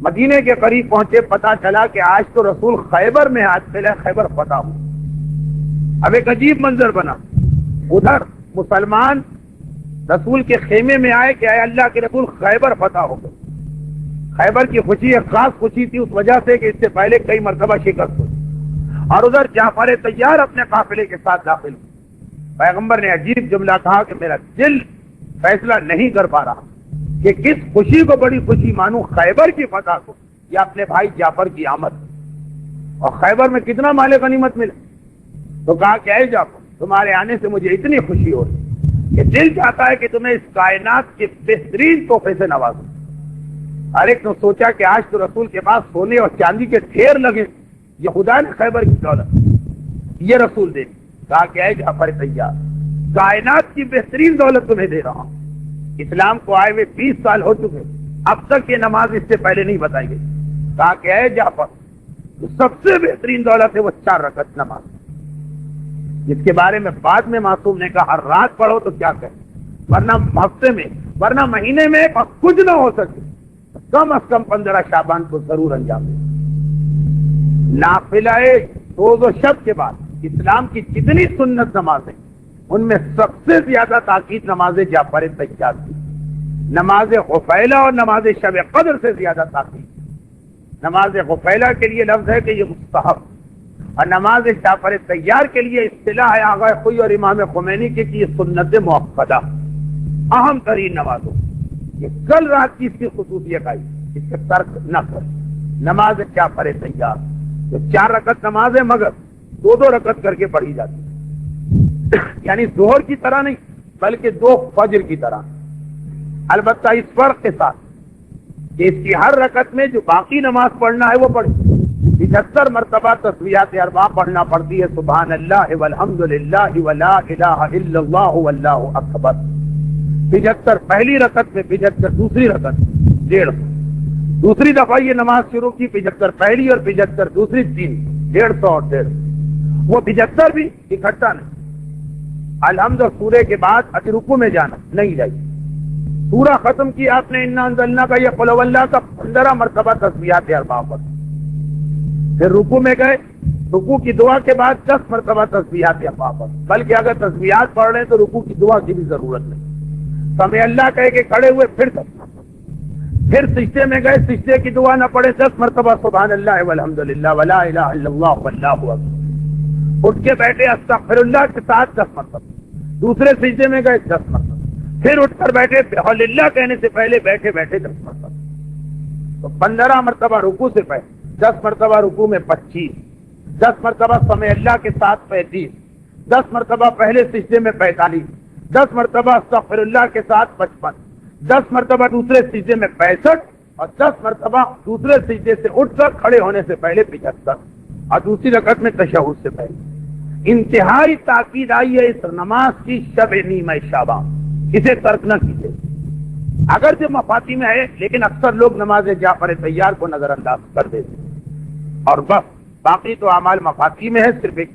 مدینے کے قریب پہنچے، پتا چلا کہ آج تو رسول خیبر میں ہاتھ پھیلے، خیبر فتح ہو. اب ایک عجیب منظر بنا. ادھر مسلمان رسول کے خیمے میں آئے کہ اے اللہ کے رسول خیبر فتح ہو گئے. خیبر کی خوشی ایک خاص خوشی تھی اس وجہ سے کہ اس سے پہلے کئی مرتبہ شکست ہوئی. اور ادھر جعفر طیار اپنے قافلے کے ساتھ داخل ہوئے. پیغمبر نے عجیب جملہ کہا کہ میرا دل فیصلہ نہیں کر پا رہا کہ کس خوشی کو بڑی خوشی مانوں، خیبر کی فتح کو یا اپنے بھائی جعفر کی آمد. اور خیبر میں کتنا مال غنیمت ملا. تو کہا کہ اے جعفر تمہارے آنے سے مجھے اتنی خوشی ہو رہی کہ دل چاہتا ہے کہ تمہیں اس کائنات کے بہترین تحفے سے نوازوں. ہر ایک نے سوچا کہ آج تو رسول کے پاس سونے اور چاندی کے ڈھیر لگے، یہ خدا نے خیبر کی دولت یہ رسول دے. کہا کہ اے جعفر طیار کائنات کی بہترین دولت تمہیں دے رہا ہوں. اسلام کو آئے ہوئے 20 سال ہو چکے، اب تک یہ نماز اس سے پہلے نہیں بتائی گئی. کہا کہ اے جعفر سب سے بہترین دولت ہے وہ 4 رکعت نماز، جس کے بارے میں بعد میں معصوم نے کہا ہر رات پڑھو تو کیا کہیں، ورنہ ہفتے میں ورنہ مہینے میں کچھ نہ ہو سکے، کم از کم 15 شعبان کو ضرور انجام دے. نافلہ روز و شب کے بعد اسلام کی جتنی سنت نمازیں ان میں سب سے زیادہ تاکید نماز جعفر طیار کی. نماز غفیلہ اور نماز شب قدر سے زیادہ تاکید. نماز غفیلہ کے لیے لفظ ہے کہ یہ مستحب، اور نماز جعفر طیار کے لیے اصطلاح ہے آغا خوئی اور امام خمینی کی کہ یہ سنت مؤکدہ اہم ترین نمازوں. یہ کل رات کی اس کی خصوصیت آئی، اس کے ترک نہ کر. نماز جعفر طیار جو 4 رکعت نماز ہے مگر 2 رکعت کر کے پڑھی جاتی ہے، یعنی ظہر کی طرح نہیں بلکہ 2 فجر کی طرح. البتہ اس فرق کے ساتھ کہ اس کی ہر رکعت میں جو باقی نماز پڑھنا ہے وہ پڑھے. 75 مرتبہ تسبیحات اربع پڑھنا پڑتی ہے، سبحان اللہ والحمد للہ ولا الہ الا اللہ واللہ اکبر. 75 پہلی رکعت میں، 75 دوسری رکعت 150. دوسری دفعہ یہ نماز شروع کی 75 پہلی اور 75 دوسری، 3 150 اور 150. وہ 75 بھی اکٹھا نہیں. الحمد سورے کے بعد رکوع میں جانا نہیں جائے. سورہ ختم کی آپ نے انا انزلنا کا یا قل هو اللہ کا 15 مرتبہ تسبیحات اربع پڑھ. پھر رکوع میں گئے، رکوع کی دعا کے بعد 10 مرتبہ تسبیحات اربع پڑھ. بلکہ اگر تسبیحات پڑھ رہے ہیں تو رکوع کی دعا کی بھی ضرورت نہیں. سمع اللہ کہہ کے کھڑے ہوئے پھر سجدے میں گئے، سجدے کی دعا نہ پڑھے، 10 مرتبہ سبحان اللہ والحمد للہ ولا الہ الا اللہ واللہ اکبر. اٹھ کے بیٹھے استغفر اللہ کے ساتھ 10 مرتبہ. دوسرے سجدے میں گئے 10 مرتبہ. پھر اٹھ کر بیٹھے بحول اللہ کہنے سے پہلے بیٹھے 10 مرتبہ. تو 15 مرتبہ رکوع سے پہلے، 10 مرتبہ رکوع میں 25، 10 مرتبہ سمع اللہ کے ساتھ 35، 10 مرتبہ پہلے سجدے میں 45، 10 مرتبہ استغفر اللہ کے ساتھ 55، 10 مرتبہ دوسرے سجدے میں 65، اور 10 مرتبہ دوسرے سجدے سے اٹھ کر کھڑے ہونے سے پہلے 75، اور دوسری رکعت میں تشہد سے پہلے. انتہائی تاکید آئی ہے اس نماز کی شب نیمہ شعبان، اسے ترک نہ کیجیے. اگرچہ مفاتی میں ہے لیکن اکثر لوگ نماز جعفر طیار کو نظر انداز کر دیتے ہیں. اور بس باقی تو اعمال مفاتی میں ہے. صرف ایک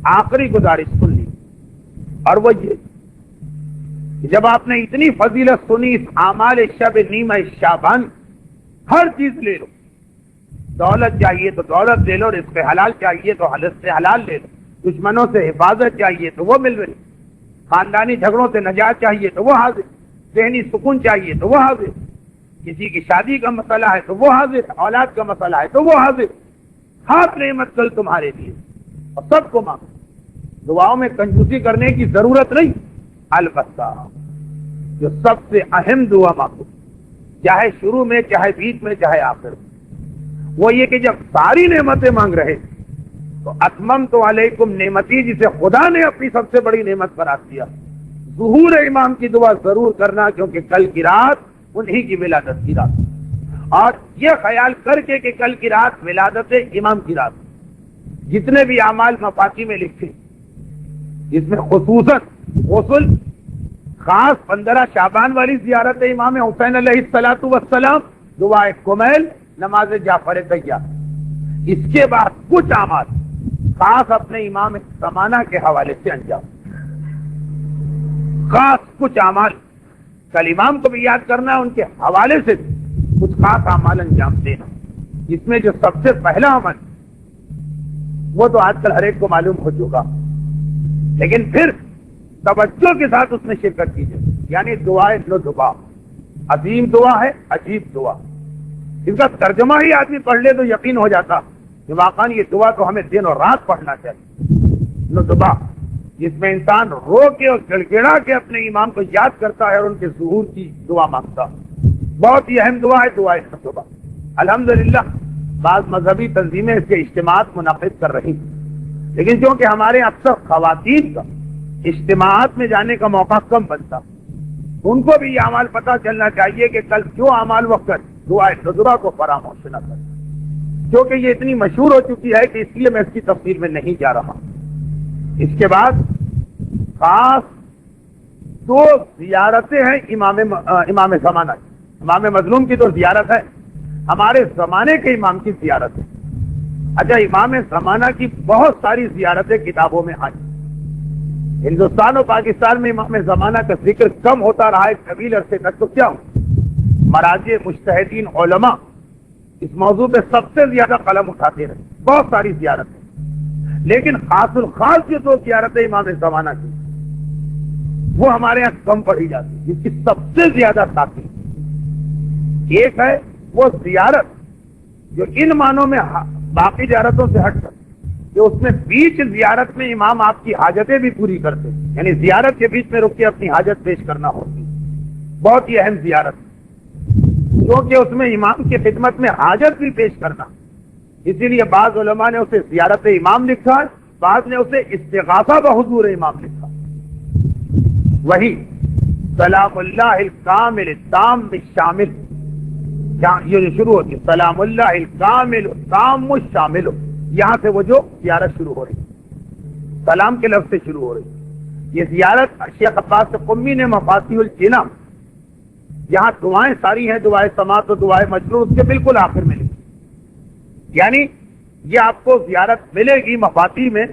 آخری گزارش سن لی، اور وہ یہ کہ جب آپ نے اتنی فضیلت سنی اس اعمال شب نیمہ شعبان، ہر چیز لے لو. دولت چاہیے تو دولت لے لو، رزق حلال چاہیے تو رزق حلال لے لو، دشمنوں سے حفاظت چاہیے تو وہ مل رہی، خاندانی جھگڑوں سے نجات چاہیے تو وہ حاضر، ذہنی سکون چاہیے تو وہ حاضر، کسی کی شادی کا مسئلہ ہے تو وہ حاضر، اولاد کا مسئلہ ہے تو وہ حاضر. ہاتھ نعمت کل تمہارے لیے، اور سب کو مانگو. دعاؤں میں کنجوسی کرنے کی ضرورت نہیں، البتہ جو سب سے اہم دعا مانگو، چاہے شروع میں، چاہے بیچ میں، چاہے آخر میں، وہ یہ کہ جب ساری نعمتیں مانگ رہے تو اتممت علیکم نعمتی، جسے خدا نے اپنی سب سے بڑی نعمت قرار دیا، ظہور امام کی دعا ضرور کرنا، کیونکہ کل کی رات انہی کی ولادت کی رات، اور یہ خیال کر کے کہ کل کی رات ولادت امام کی رات، جتنے بھی اعمال مفاتی میں لکھے، جس میں خصوصاً غسل، خاص 15 شعبان والی زیارت امام حسین علیہ الصلوۃ والسلام، دعائے کمیل، نماز جعفر طیار، اس کے بعد کچھ اعمال خاص اپنے امام زمانہ کے حوالے سے انجام، خاص کچھ اعمال کل امام کو بھی یاد کرنا، ان کے حوالے سے کچھ خاص اعمال انجام دینا، جس میں جو سب سے پہلا عمل وہ تو آج کل ہر ایک کو معلوم ہو چکا، لیکن پھر توجہ کے ساتھ اس میں شرکت کیجیے، یعنی دعائے دعا، عظیم دعا ہے، عجیب دعا، اس کا ترجمہ ہی آدمی پڑھ لے تو یقین ہو جاتا کہ واقعی یہ دعا تو ہمیں دن اور رات پڑھنا چاہیے، دعا جس میں انسان رو کے اور گڑ گڑا کے اپنے امام کو یاد کرتا ہے اور ان کے ظہور کی دعا مانگتا، بہت ہی اہم دعا ہے دعائے دعا۔ الحمدللہ بعض مذہبی تنظیمیں اس کے اجتماعات منعقد کر رہی ہیں، لیکن چونکہ ہمارے اکثر خواتین کا اجتماعات میں جانے کا موقع کم بنتا، ان کو بھی یہ اعمال پتہ چلنا چاہیے کہ کل جو اعمال وقت دعائے دعا کو فراموش نہ کریں، کیونکہ یہ اتنی مشہور ہو چکی ہے کہ اس لیے میں اس کی تفصیل میں نہیں جا رہا۔ اس کے بعد خاص 2 زیارتیں ہیں امام زمانہ کی، امام مظلوم کی تو زیارت ہے، ہمارے زمانے کے امام کی زیارت ہے۔ اچھا، امام زمانہ کی بہت ساری زیارتیں کتابوں میں آئی، ہندوستان اور پاکستان میں امام زمانہ کا ذکر کم ہوتا رہا ہے طویل عرصے تک، تو کیا ہو مراجع مجتہدین علماء اس موضوع پہ سب سے زیادہ قلم اٹھاتے رہے، بہت ساری زیارتیں، لیکن خاص الخاص جو 2 زیارتیں امام زمانہ کی وہ ہمارے یہاں کم پڑھی جاتی، جس کی سب سے زیادہ تاکید، ایک ہے وہ زیارت جو ان معنوں میں باقی زیارتوں سے ہٹ کر کہ اس میں بیچ زیارت میں امام آپ کی حاجتیں بھی پوری کرتے، یعنی زیارت کے بیچ میں رک کے اپنی حاجت پیش کرنا ہوتی، بہت ہی اہم زیارت، کیونکہ اس میں امام کی خدمت میں حاجت بھی پیش کرنا، اسی لیے بعض علماء نے اسے زیارت امام لکھا ہے، بعض نے اسے استغاثہ بحضور امام لکھا۔ وہی سلام اللہ الکامل التام الشامل، یہ جو شروع ہوتی ہے سلام اللہ الکامل التام الشامل، یہاں سے وہ جو زیارت شروع ہو رہی، سلام کے لفظ سے شروع ہو رہی، یہ زیارت شیخ عباس قمی نے مفاتیح الجنہ، یہاں دعائیں ساری ہیں، دعائے سماعت و دعائے مجنون اس کے بالکل آخر میں لکھی، یعنی یہ آپ کو زیارت ملے گی مفاتیح میں،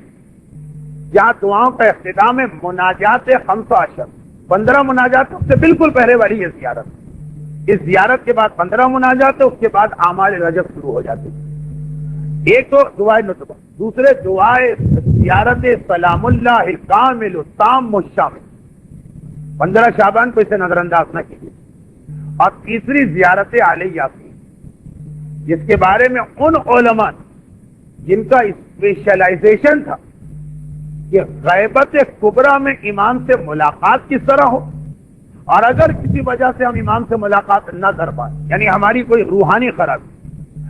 جہاں دعاؤں کا اختتام ہے مناجات 15، 15 مناجات سے بالکل پہلے والی یہ زیارت، اس زیارت کے بعد 15 مناجات، اس کے بعد اعمال رجب شروع ہو جاتے ہیں، ایک تو دعائے نطبہ، دوسرے دعائے زیارت سلام اللہ الکامل التام الشامل، 15 شعبان کو اسے نظر انداز نہ کیجیے، اور تیسری زیارت علی یاسین، جس کے بارے میں ان علماء جن کا اسپیشلائزیشن تھا کہ غیبت کبریٰ میں امام سے ملاقات کس طرح ہو، اور اگر کسی وجہ سے ہم امام سے ملاقات نہ کر پائیں، یعنی ہماری کوئی روحانی خرابی،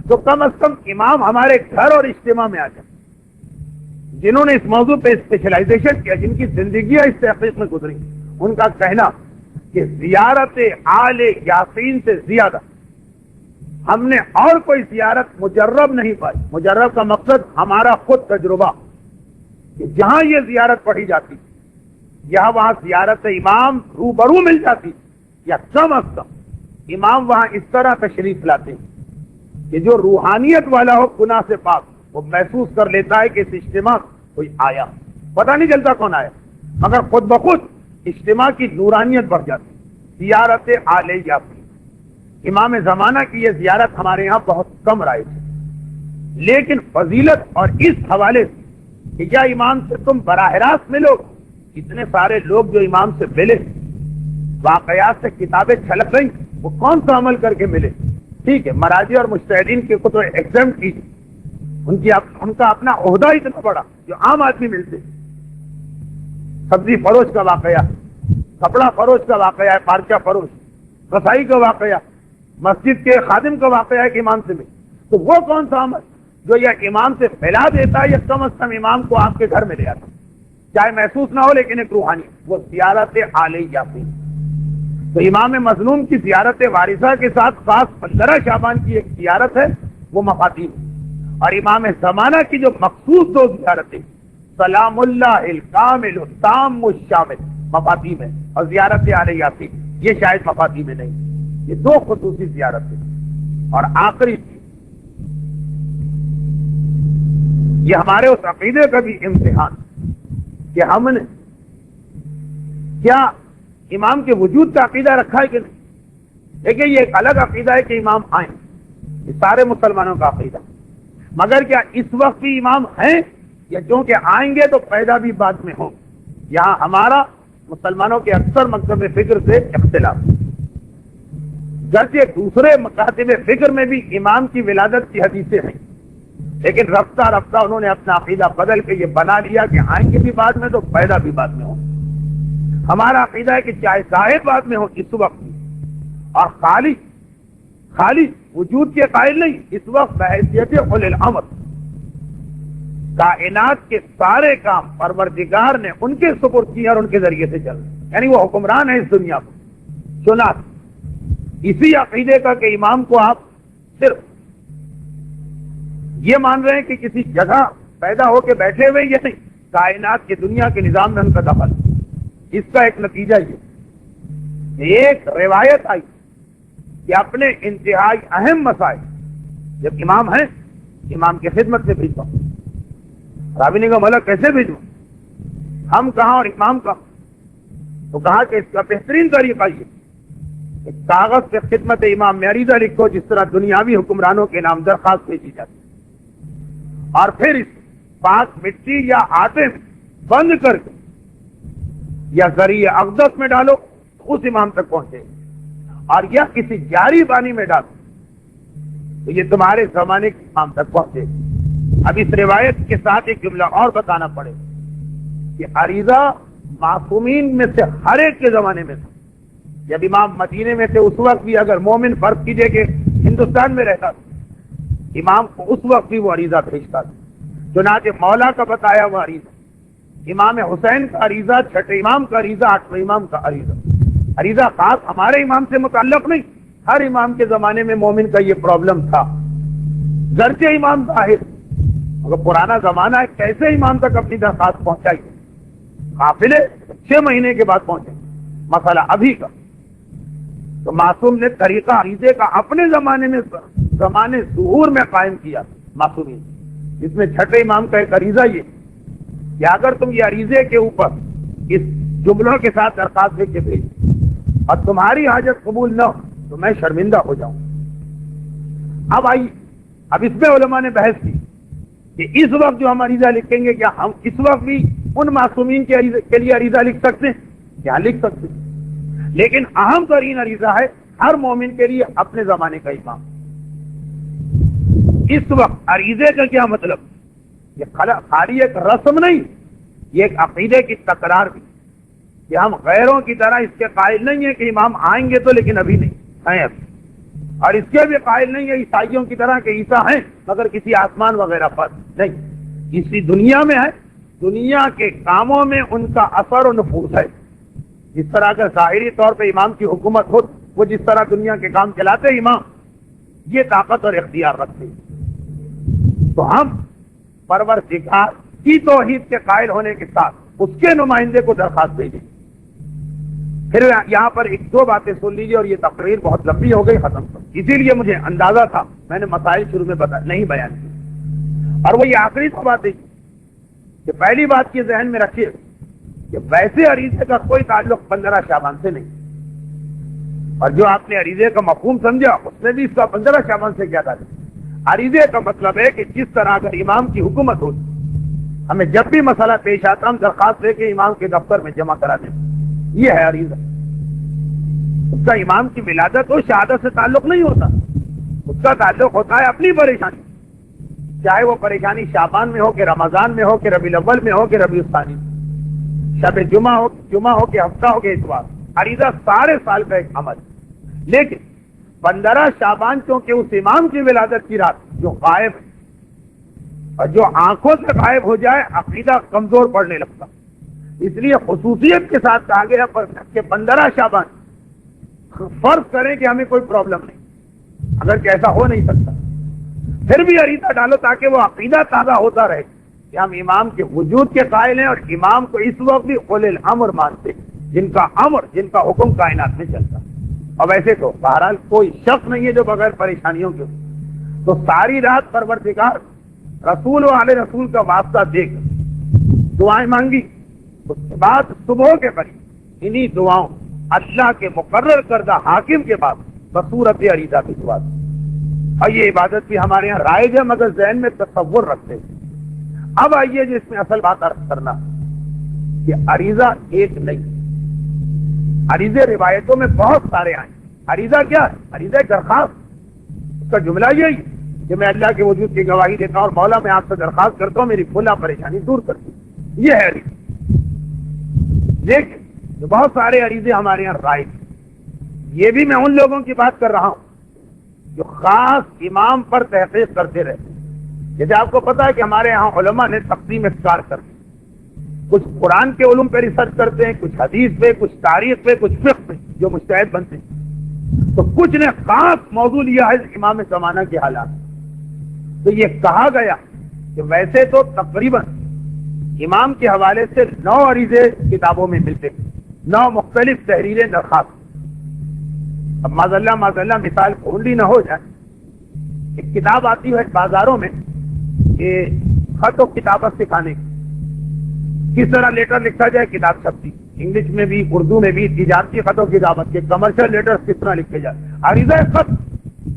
تو کم از کم امام ہمارے گھر اور اجتماع میں آ جائیں۔ جنہوں نے اس موضوع پہ اسپیشلائزیشن کیا، جن کی زندگیاں اس تحقیق میں گزری، ان کا کہنا کہ زیارت آل یاسین سے زیادہ ہم نے اور کوئی زیارت مجرب نہیں پائی۔ مجرب کا مقصد ہمارا خود تجربہ، کہ جہاں یہ زیارت پڑھی جاتی یہاں وہاں زیارت امام روبرو مل جاتی، یا کم از کم امام وہاں اس طرح تشریف لاتے ہیں کہ جو روحانیت والا ہو، گناہ سے پاک، وہ محسوس کر لیتا ہے کہ اس اجتماع کوئی آیا، پتہ نہیں چلتا کون آیا، مگر خود بخود اجتماع کی نورانیت بڑھ جاتی۔ زیارت آل یاسین، امام زمانہ کی یہ زیارت ہمارے یہاں بہت کم رائج ہے، لیکن فضیلت اور اس حوالے سے کہ کیا امام سے تم براہ راست ملو، اتنے سارے لوگ جو امام سے ملے، واقعات سے کتابیں چھلک رہی، وہ کون سا عمل کر کے ملے؟ ٹھیک ہے، مراجع اور مجتہدین کے کو تو ایگزامٹ کیجیے، ان کا اپنا عہدہ اتنا بڑا جو عام آدمی ملتے، سبزی فروش کا واقعہ، کپڑا فروش کا واقعہ ہے، پارچہ فروش، رسائی کا واقعہ، مسجد کے خادم کا واقعہ ہے کہ امام سے مل، تو وہ کون سا عمل جو یہ امام سے پھیلا دیتا ہے یا کم از کم امام کو آپ کے گھر میں لے آتا، چاہے محسوس نہ ہو لیکن ایک روحانی، وہ زیارت آل یاسین۔ تو امام مظلوم کی زیارت وارثہ کے ساتھ خاص 15 شعبان کی ایک زیارت ہے، وہ مفاتیح، اور امام زمانہ کی جو مخصوص 2 زیارتیں، سلام اللہ الکامل التام الشامل مفاتیح میں، اور زیارت آل یاسین یہ شاید مفاتیح میں نہیں، یہ 2 خصوصی زیارتیں۔ اور آخری چیز، یہ ہمارے اس عقیدے کا بھی امتحان کہ ہم نے کیا امام کے وجود کا عقیدہ رکھا ہے کہ نہیں۔ دیکھیں یہ ایک الگ عقیدہ ہے کہ امام آئیں، یہ سارے مسلمانوں کا عقیدہ، مگر کیا اس وقت بھی امام ہیں یا چونکہ آئیں گے تو پیدا بھی بعد میں ہوں؟ یہاں ہمارا مسلمانوں کے اکثر مکتب فکر سے اختلاف، گرچہ دوسرے مکاتب فکر میں بھی امام کی ولادت کی حدیثیں ہیں، لیکن رفتہ رفتہ انہوں نے اپنا عقیدہ بدل کے یہ بنا لیا کہ آئیں گے بھی بعد میں تو پیدا بھی بعد میں ہوں۔ ہمارا عقیدہ ہے کہ چاہے ظاہر بعد میں ہو اس وقت بھی، اور خالی وجود کے قائل نہیں، اس وقت بحیثیت اولی الامر کائنات کے سارے کام پروردگار نے ان کے سپرد کیے اور ان کے ذریعے سے چل رہے، یعنی وہ حکمران ہے اس دنیا کو۔ چنانچہ اسی عقیدے کا کہ امام کو آپ صرف یہ مان رہے ہیں کہ کسی جگہ پیدا ہو کے بیٹھے ہوئے، یہ نہیں، کائنات کے دنیا کے نظام میں ان کا دخل۔ اس کا ایک نتیجہ یہ ایک روایت آئی کہ اپنے انتہائی اہم مسائل جب امام ہیں امام کی خدمت سے بھیجواؤں۔ راوی نے کہا ملک کیسے بھیجوں، ہم کہاں اور امام کہاں؟ تو کہا کہ اس کا بہترین طریقہ یہ کہ کاغذ پہ خدمت امام میں عریضہ لکھو، جس طرح دنیاوی حکمرانوں کے نام درخواست بھیجی جاتی، اور پھر اس پاک مٹی یا آٹے میں بند کر کے یا ذریعہ اقدس میں ڈالو تو اس امام تک پہنچے، اور یا کسی جاری بانی میں ڈالو تو یہ تمہارے زمانے کے امام تک پہنچے۔ اب اس روایت کے ساتھ ایک جملہ اور بتانا پڑے کہ عریضہ معصومین میں سے ہر ایک کے زمانے میں تھا۔ جب امام مدینے میں تھے اس وقت بھی اگر مومن فرض کیجئے کہ ہندوستان میں رہتا تھا، امام کو اس وقت بھی وہ عریضہ بھیجتا تھا۔ چنانچہ مولا کا بتایا ہوا عریضہ، امام حسین کا عریضہ، چھٹے امام کا عریضہ، آٹھویں امام کا عریضہ۔ عریضہ خاص ہمارے امام سے متعلق نہیں، ہر امام کے زمانے میں مومن کا یہ پرابلم تھا، گرچہ امام ظاہر، مگر پرانا زمانہ ہے، کیسے امام تک اپنی درخواست پہنچائی؟ قافلے 6 مہینے کے بعد پہنچے، مسئلہ ابھی کا۔ تو معصوم نے طریقہ عریضے کا اپنے زمانے ظہور میں قائم کیا، معصومین، جس میں چھٹے امام کا ایک عریضہ یہ کہ اگر تم یہ عریضے کے اوپر اس جملوں کے ساتھ درخواست لے کے بھیج اور تمہاری حاجت قبول نہ ہو تو میں شرمندہ ہو جاؤں۔ اب آئیے، اب اس میں علماء نے بحث کی کہ اس وقت جو ہم عریضہ لکھیں گے کیا ہم اس وقت بھی ان معصومین کے لیے عریضہ لکھ سکتے ہیں؟ کیا لکھ سکتے ہیں، لیکن اہم ترین عریضہ ہے ہر مومن کے لیے اپنے زمانے کا امام۔ اس وقت عریضے کا کیا مطلب؟ یہ خالی ایک رسم نہیں، یہ ایک عقیدے کی تکرار بھی کہ ہم غیروں کی طرح اس کے قائل نہیں ہیں کہ امام آئیں گے تو، لیکن ابھی نہیں ہیں ابھی، اور اس کے بھی قائل نہیں ہے عیسائیوں کی طرح کہ عیسیٰ ہیں مگر کسی آسمان وغیرہ پر نہیں، اسی دنیا میں ہے، دنیا کے کاموں میں ان کا اثر و نفوذ ہے۔ جس طرح اگر ظاہری طور پہ امام کی حکومت ہو، وہ جس طرح دنیا کے کام چلاتے امام، یہ طاقت اور اختیار رکھتے ہیں، تو ہم پروردگار کی توحید کے قائل ہونے کے ساتھ اس کے نمائندے کو درخواست بھیجیں۔ پھر یہاں پر 1-2 باتیں سن لیجیے، اور یہ تقریر بہت لمبی ہو گئی، ختم کر، اسی لیے مجھے اندازہ تھا، میں نے مسائل شروع میں نہیں بیان کی، اور وہ یہ آخری تو بات ہے کہ پہلی بات کی ذہن میں رکھیے کہ ویسے عریضے کا کوئی تعلق 15 شعبان سے نہیں، اور جو آپ نے عریضے کا مفہوم سمجھا اس میں بھی اس کا 15 شعبان سے کیا تعلق؟ عریضے کا مطلب ہے کہ جس طرح اگر امام کی حکومت ہو، ہمیں جب بھی مسئلہ پیش آتا ہم درخواست لے کے امام کے دفتر میں جمع کرا دیں، یہ ہے عریضہ۔ اس کا امام کی ولادت و شہادت سے تعلق نہیں ہوتا، اس کا تعلق ہوتا ہے اپنی پریشانی، چاہے وہ پریشانی شعبان میں ہو کہ رمضان میں ہو کہ ربیع الاول میں ہو کہ ربیع الثانی، شب جمعہ ہو کہ ہفتہ ہو کہ اتوار۔ عریضہ سارے سال کا ایک عمل، لیکن 15 شعبان چونکہ اس امام کی ولادت کی رات جو غائب ہے، اور جو آنکھوں سے غائب ہو جائے عقیدہ کمزور پڑنے لگتا، اس لیے خصوصیت کے ساتھ کہا گیا کہ 15 شعبان، فرض کریں کہ ہمیں کوئی پرابلم نہیں، اگر کہ ایسا ہو نہیں سکتا، پھر بھی عریضہ ڈالو تاکہ وہ عقیدہ تازہ ہوتا رہے کہ ہم امام کے وجود کے قائل ہیں اور امام کو اس وقت بھی اولي الامر مانتے ہیں، جن کا امر، جن کا حکم کائنات میں چلتا ہے۔ اور ویسے تو بہرحال کوئی شخص نہیں ہے جو بغیر پریشانیوں کے ہو۔ تو ساری رات پروردگار رسول و آل رسول کا واسطہ دے کر دعائیں مانگی، اس کے بعد صبح کے قریب انہی دعاؤں اللہ کے مقرر کردہ حاکم کے بعد بصورت عریضہ کی دعا دی۔ اور یہ عبادت بھی ہمارے یہاں رائج ہے، مگر ذہن میں تصور رکھتے ہیں۔ اب آئیے جو اس میں اصل بات عرض کرنا کہ عریضہ ایک نہیں، عریضے روایتوں میں بہت سارے آئے۔ عریضہ کیا ہے؟ عریضہ درخواست، اس کا جملہ یہی کہ میں اللہ کے وجود کی گواہی دیتا ہوں اور مولا میں آپ سے درخواست کرتا ہوں میری فلاں پریشانی دور کر دیں، یہ ہے عریضہ۔ لیکن جو بہت سارے عریضے ہمارے یہاں رائج، یہ بھی میں ان لوگوں کی بات کر رہا ہوں جو خاص امام پر تحقیق کرتے رہتے ہیں۔ جیسے آپ کو پتا ہے کہ ہمارے یہاں علماء نے تقسیم اسکار کر دی، کچھ قرآن کے علوم پہ ریسرچ کرتے ہیں، کچھ حدیث پہ، کچھ تاریخ پہ، کچھ فقہ پہ، جو مجتہد بنتے ہیں۔ تو کچھ نے خاص موضوع لیا ہے امام زمانہ کے حالات۔ تو یہ کہا گیا کہ ویسے تو تقریباً امام کے حوالے سے 9 عریضے کتابوں میں ملتے ہیں، 9 مختلف تحریریں درخواست۔ اب معذاللہ مثال کھونڈی نہ ہو جائے، ایک کتاب آتی ہے بازاروں میں کہ خط و کتابت سکھانے کی، کس طرح لیٹر لکھا جائے، کتاب چھپتی انگلش میں بھی اردو میں بھی، تجارتی خط و کتابت کے کمرشل لیٹر کس طرح لکھے جائے، عریضہ خط،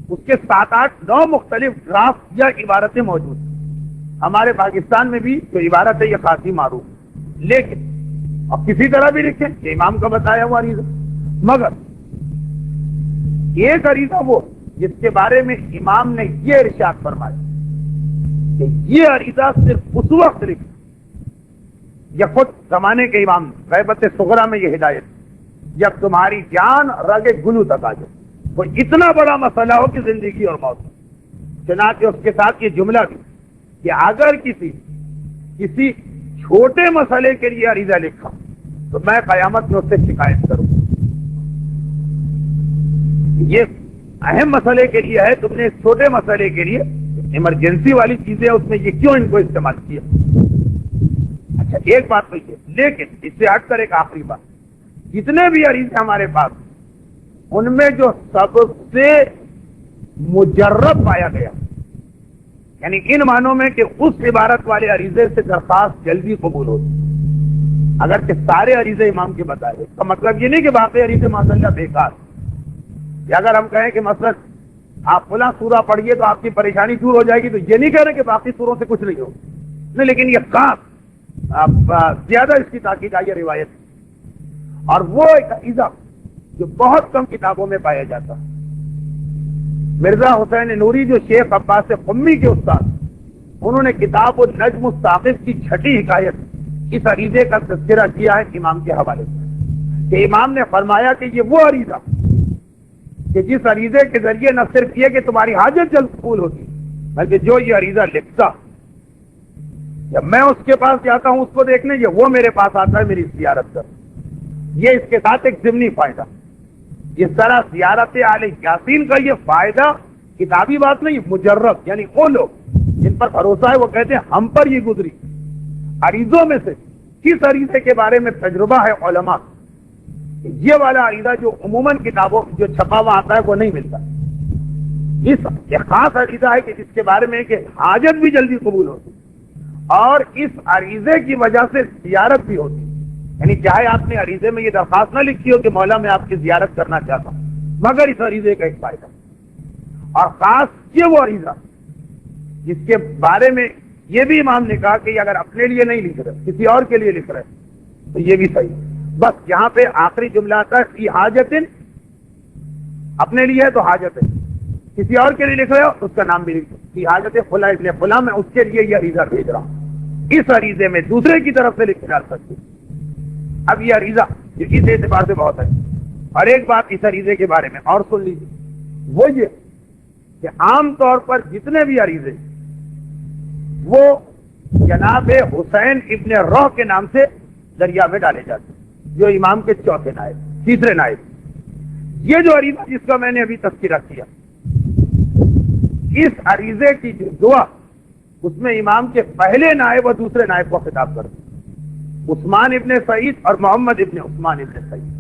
اس کے 7-8-9 مختلف ڈرافٹ یا عبارتیں موجود ہیں۔ ہمارے پاکستان میں بھی جو عبارت ہے یہ خاصی معروف ہے، لیکن اب کسی طرح بھی لکھیں یہ امام کا بتایا ہوا عریضہ، مگر ایک عریضہ وہ جس کے بارے میں امام نے یہ ارشاد فرمایا کہ یہ عریضہ صرف اس وقت لکھا، یا خود زمانے کے امام نے غیبت صغرا میں یہ ہدایت، جب تمہاری جان رگ گلو تک آ جائے، کوئی اتنا بڑا مسئلہ ہو کہ زندگی اور موت۔ چنانچہ اس کے ساتھ یہ جملہ بھی کہ اگر کسی چھوٹے مسئلے کے لیے عریضہ لکھا تو میں قیامت میں اس سے شکایت کروں، یہ اہم مسئلے کے لیے ہے، تم نے اس چھوٹے مسئلے کے لیے ایمرجنسی والی چیزیں اس میں یہ کیوں ان کو استعمال کیا؟ اچھا ایک بات تو یہ، لیکن اس سے ہٹ کر ایک آخری بات، جتنے بھی عریضے ہمارے پاس ان میں جو سب سے مجرب پایا گیا، یعنی ان معنوں میں کہ اس عبارت والے عریضے سے درخواست جلدی قبول ہوتی، اگرچہ سارے عریضے امام کے بتائے گئے، اس کا مطلب یہ نہیں کہ باقی عریضے ماشاءاللہ بیکار، یا اگر ہم کہیں کہ مثلا آپ فلاں سورہ پڑھیے تو آپ کی پریشانی دور ہو جائے گی، تو یہ نہیں کہہ رہے کہ باقی سوروں سے کچھ نہیں ہوگا، نہیں، لیکن یہ خاص زیادہ اس کی تاکید آئی روایت، اور وہ ایک عریضہ جو بہت کم کتابوں میں پایا جاتا ہے۔ مرزا حسین نوری جو شیخ عباس قمی کے استاد، انہوں نے کتاب النجم الثاقب کی 6ٹھی حکایت اس عریضے کا تذکرہ کیا ہے امام کے حوالے سے، کہ امام نے فرمایا کہ یہ وہ عریضہ کہ جس عریضے کے ذریعے نہ صرف یہ کہ تمہاری حاجت جلد قبول ہوتی، بلکہ جو یہ عریضہ لکھتا، جب میں اس کے پاس جاتا ہوں اس کو دیکھنے، یہ وہ میرے پاس آتا ہے میری زیارت کر، یہ اس کے ساتھ ایک ضمنی فائدہ۔ اس طرح زیارت آل یاسین کا یہ فائدہ کتابی بات نہیں، مجرب، یعنی وہ لوگ جن پر بھروسہ ہے وہ کہتے ہیں ہم پر یہ گزری۔ عریضوں میں سے کس عریضے کے بارے میں تجربہ ہے علماء، یہ والا عریضہ جو عموماً کتابوں جو چھپا ہوا آتا ہے وہ نہیں ملتا، اس یہ خاص عریضہ ہے کہ جس کے بارے میں کہ حاجت بھی جلدی قبول ہوتی، اور اس عریضے کی وجہ سے زیارت بھی ہوتی، یعنی چاہے آپ نے عریضے میں یہ درخواست نہ لکھی ہو کہ مولا میں آپ کی زیارت کرنا چاہتا ہوں، مگر اس عریضے کا ایک فائدہ، اور خاص یہ وہ عریضہ جس کے بارے میں یہ بھی امام نے کہا کہ اگر اپنے لیے نہیں لکھ رہے کسی اور کے لیے لکھ رہے تو یہ بھی صحیح۔ بس یہاں پہ آخری جملہ آتا ہے فی حاجت، اپنے لیے ہے تو حاجت ہے، کسی اور کے لیے لکھ رہے ہو اس کا نام بھی لکھ، فی حاجت فلاں ابن فلاں، میں اس کے لیے یہ عریضہ بھیج رہا ہوں، اس عریضے میں دوسرے کی طرف سے لکھ ڈال سکتے۔ اب یہ عریضہ اس اعتبار سے بہت ہے، اور ایک بات اس عریضے کے بارے میں اور سن لیجیے وہ یہ کہ عام طور پر جتنے بھی عریضے وہ جناب حسین ابن روح کے نام سے دریا میں ڈالے جاتے ہیں، جو امام کے چوتھے نائب، تیسرے نائب۔ یہ جو عریضہ جس کا میں نے ابھی تذکرہ کیا، اس عریضے کی جو دعا، اس میں امام کے پہلے نائب اور دوسرے نائب کو خطاب کرتے ہیں، عثمان ابن سعید اور محمد ابن عثمان ابن سعید۔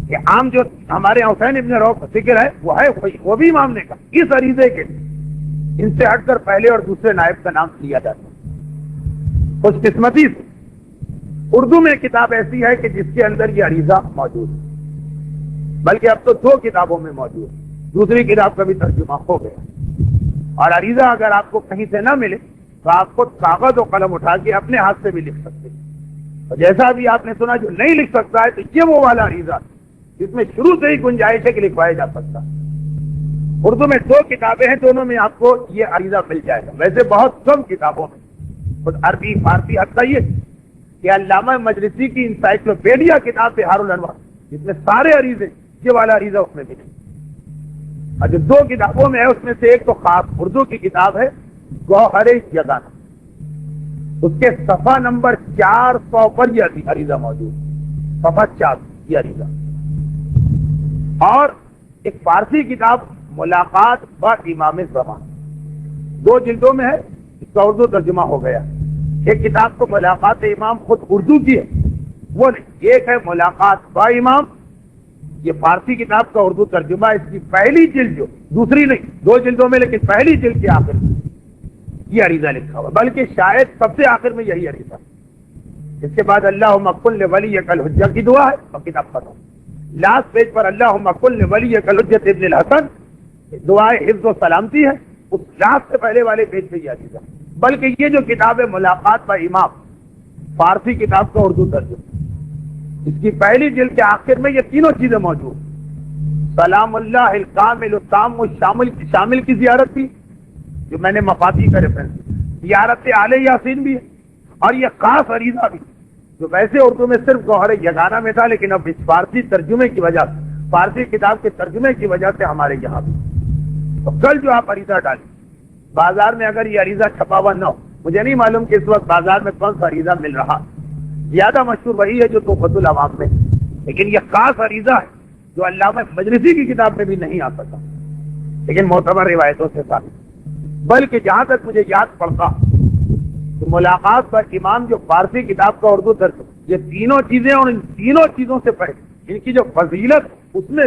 کہ عام جو ہمارے حسین ابن روح کا ذکر ہے وہ ہے وہ بھی امام نے کہا، اس عریضے کے ان سے ہٹ کر پہلے اور دوسرے نائب کا نام لیا جاتا ہے۔ خوش قسمتی سے اردو میں کتاب ایسی ہے کہ جس کے اندر یہ عریضہ موجود ہے، بلکہ اب تو 2 کتابوں میں موجود ہے، دوسری کتاب کا بھی ترجمہ ہو گیا۔ اور عریضہ اگر آپ کو کہیں سے نہ ملے تو آپ خود کاغذ و قلم اٹھا کے اپنے ہاتھ سے بھی لکھ سکتے ہیں۔ اور جیسا بھی آپ نے سنا جو نہیں لکھ سکتا ہے تو یہ وہ والا عریضہ جس میں شروع سے ہی گنجائش ہے کہ لکھوایا جا سکتا ہے۔ اردو میں 2 کتابیں ہیں، دونوں میں آپ کو یہ عریضہ مل جائے گا۔ ویسے بہت کم کتابوں میں، خود عربی فارسی حتیٰ یہ کہ علامہ مجلسی کی انسائکلوپیڈیا کتاب بہار الانوار، جس میں سارے عریضے، یہ والا عریضہ اس میں ملے۔ اور جو 2 کتابوں میں ہے اس میں سے ایک تو خاص اردو کی کتاب ہے گوہر یگانہ، اس کے صفحہ نمبر 400 پر یہ عریضہ موجود، صفحہ 4 یہ عریضہ۔ اور ایک فارسی کتاب ملاقات با امام زمان، 2 جلدوں میں ہے، اس کا اردو ترجمہ ہو گیا۔ ایک کتاب تو ملاقات امام خود اردو کی ہے، وہ نہیں، ایک ہے ملاقات با امام، یہ فارسی کتاب کا اردو ترجمہ، اس کی پہلی جلد جو، دوسری نہیں، 2 جلدوں میں لیکن پہلی جلد کے آخر میں یہ عریضہ لکھا ہوا، بلکہ شاید سب سے آخر میں یہی عریضہ۔ اس کے بعد اللہم کن لولیک الحجہ کی دعا ہے اور کتاب ختم۔ لاسٹ پیج پر اللہم کن لولیک الحجۃ ابن الحسن دعائے حفظ و سلامتی ہے، اس لاسٹ سے پہلے والے پیج پہ یہ عریضہ۔ بلکہ یہ جو کتاب ہے ملاقات با امام، فارسی کتاب کا اردو ترجمہ، اس کی پہلی جلد کے آخر میں یہ تینوں چیزیں موجود، سلام اللہ الکامل التام شامل کی زیارت بھی، جو میں نے مفاتی کا ریفرنس، زیارت آل یاسین بھی ہے، اور یہ خاص عریضہ بھی جو ویسے اردو میں صرف گوہر یگانہ میں تھا، لیکن اب اس فارسی ترجمے کی وجہ سے، فارسی کتاب کے ترجمے کی وجہ سے ہمارے یہاں بھی۔ تو کل جو آپ عریضہ ڈالیں بازار میں، اگر یہ عریضہ چھپا ہوا نہ ہو، مجھے نہیں معلوم کہ اس وقت بازار میں کون سا عریضہ مل رہا، زیادہ مشہور وہی ہے جو تحفۃ العوام میں، لیکن یہ خاص عریضہ ہے جو علامہ مجلسی کی کتاب میں بھی نہیں آ سکا، لیکن معتبر روایتوں سے ثابت۔ بلکہ جہاں تک مجھے یاد پڑتا تو ملاقات پر امام جو فارسی کتاب کا اردو ترجمہ، یہ تینوں چیزیں اور ان تینوں چیزوں سے پہلے ان کی جو فضیلت، اس میں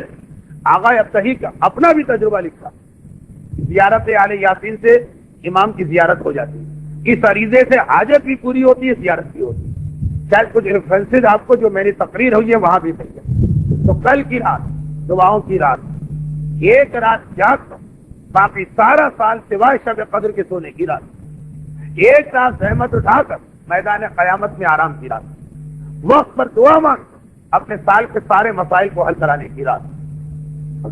آغا ابتہی کا اپنا بھی تجربہ لکھا، زیارت آل یاسین سے امام کی زیارت ہو جاتی ہے، اس عریضے سے حاجت بھی پوری ہوتی ہے، زیارت بھی ہوتی ہے۔ شاید کچھ ریفرنسز آپ کو جو میری تقریر ہوئی ہے وہاں بھی مل جائے۔ تو کل کی رات، دعاؤں کی رات، ایک رات جاگ کر باقی سارا سال سوائے شب قدر کے سونے کی رات، ایک رات زحمت اٹھا کر میدان قیامت میں آرام کی رات، وقت پر دعا مانگ کر اپنے سال کے سارے مسائل کو حل کرانے کی رات۔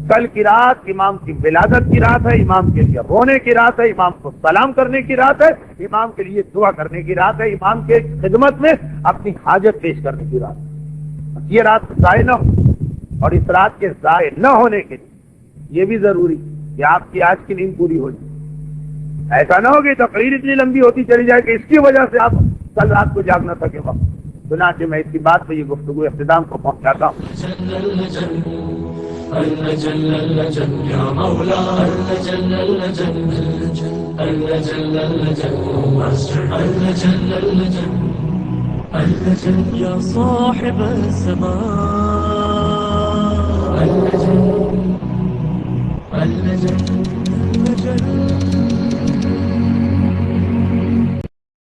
کل کی رات امام کی ولادت کی رات ہے، امام کے لیے رونے کی رات ہے، امام کو سلام کرنے کی رات ہے، امام کے لیے دعا کرنے کی رات ہے، امام کے خدمت میں اپنی حاجت پیش کرنے کی رات۔ یہ رات ضائع نہ ہو، اور اس رات کے ضائع نہ ہونے کے لیے یہ بھی ضروری کہ آپ کی آج کی نیند پوری ہو جائے۔ ایسا نہ ہو کہ تقریر اتنی لمبی ہوتی چلی جائے کہ اس کی وجہ سے آپ کل رات کو جاگ نہ سکے وقت۔ چنانچہ میں اس کی بات پہ یہ گفتگو اختتام کو پہنچاتا ہوں۔ يا صاحب الزمان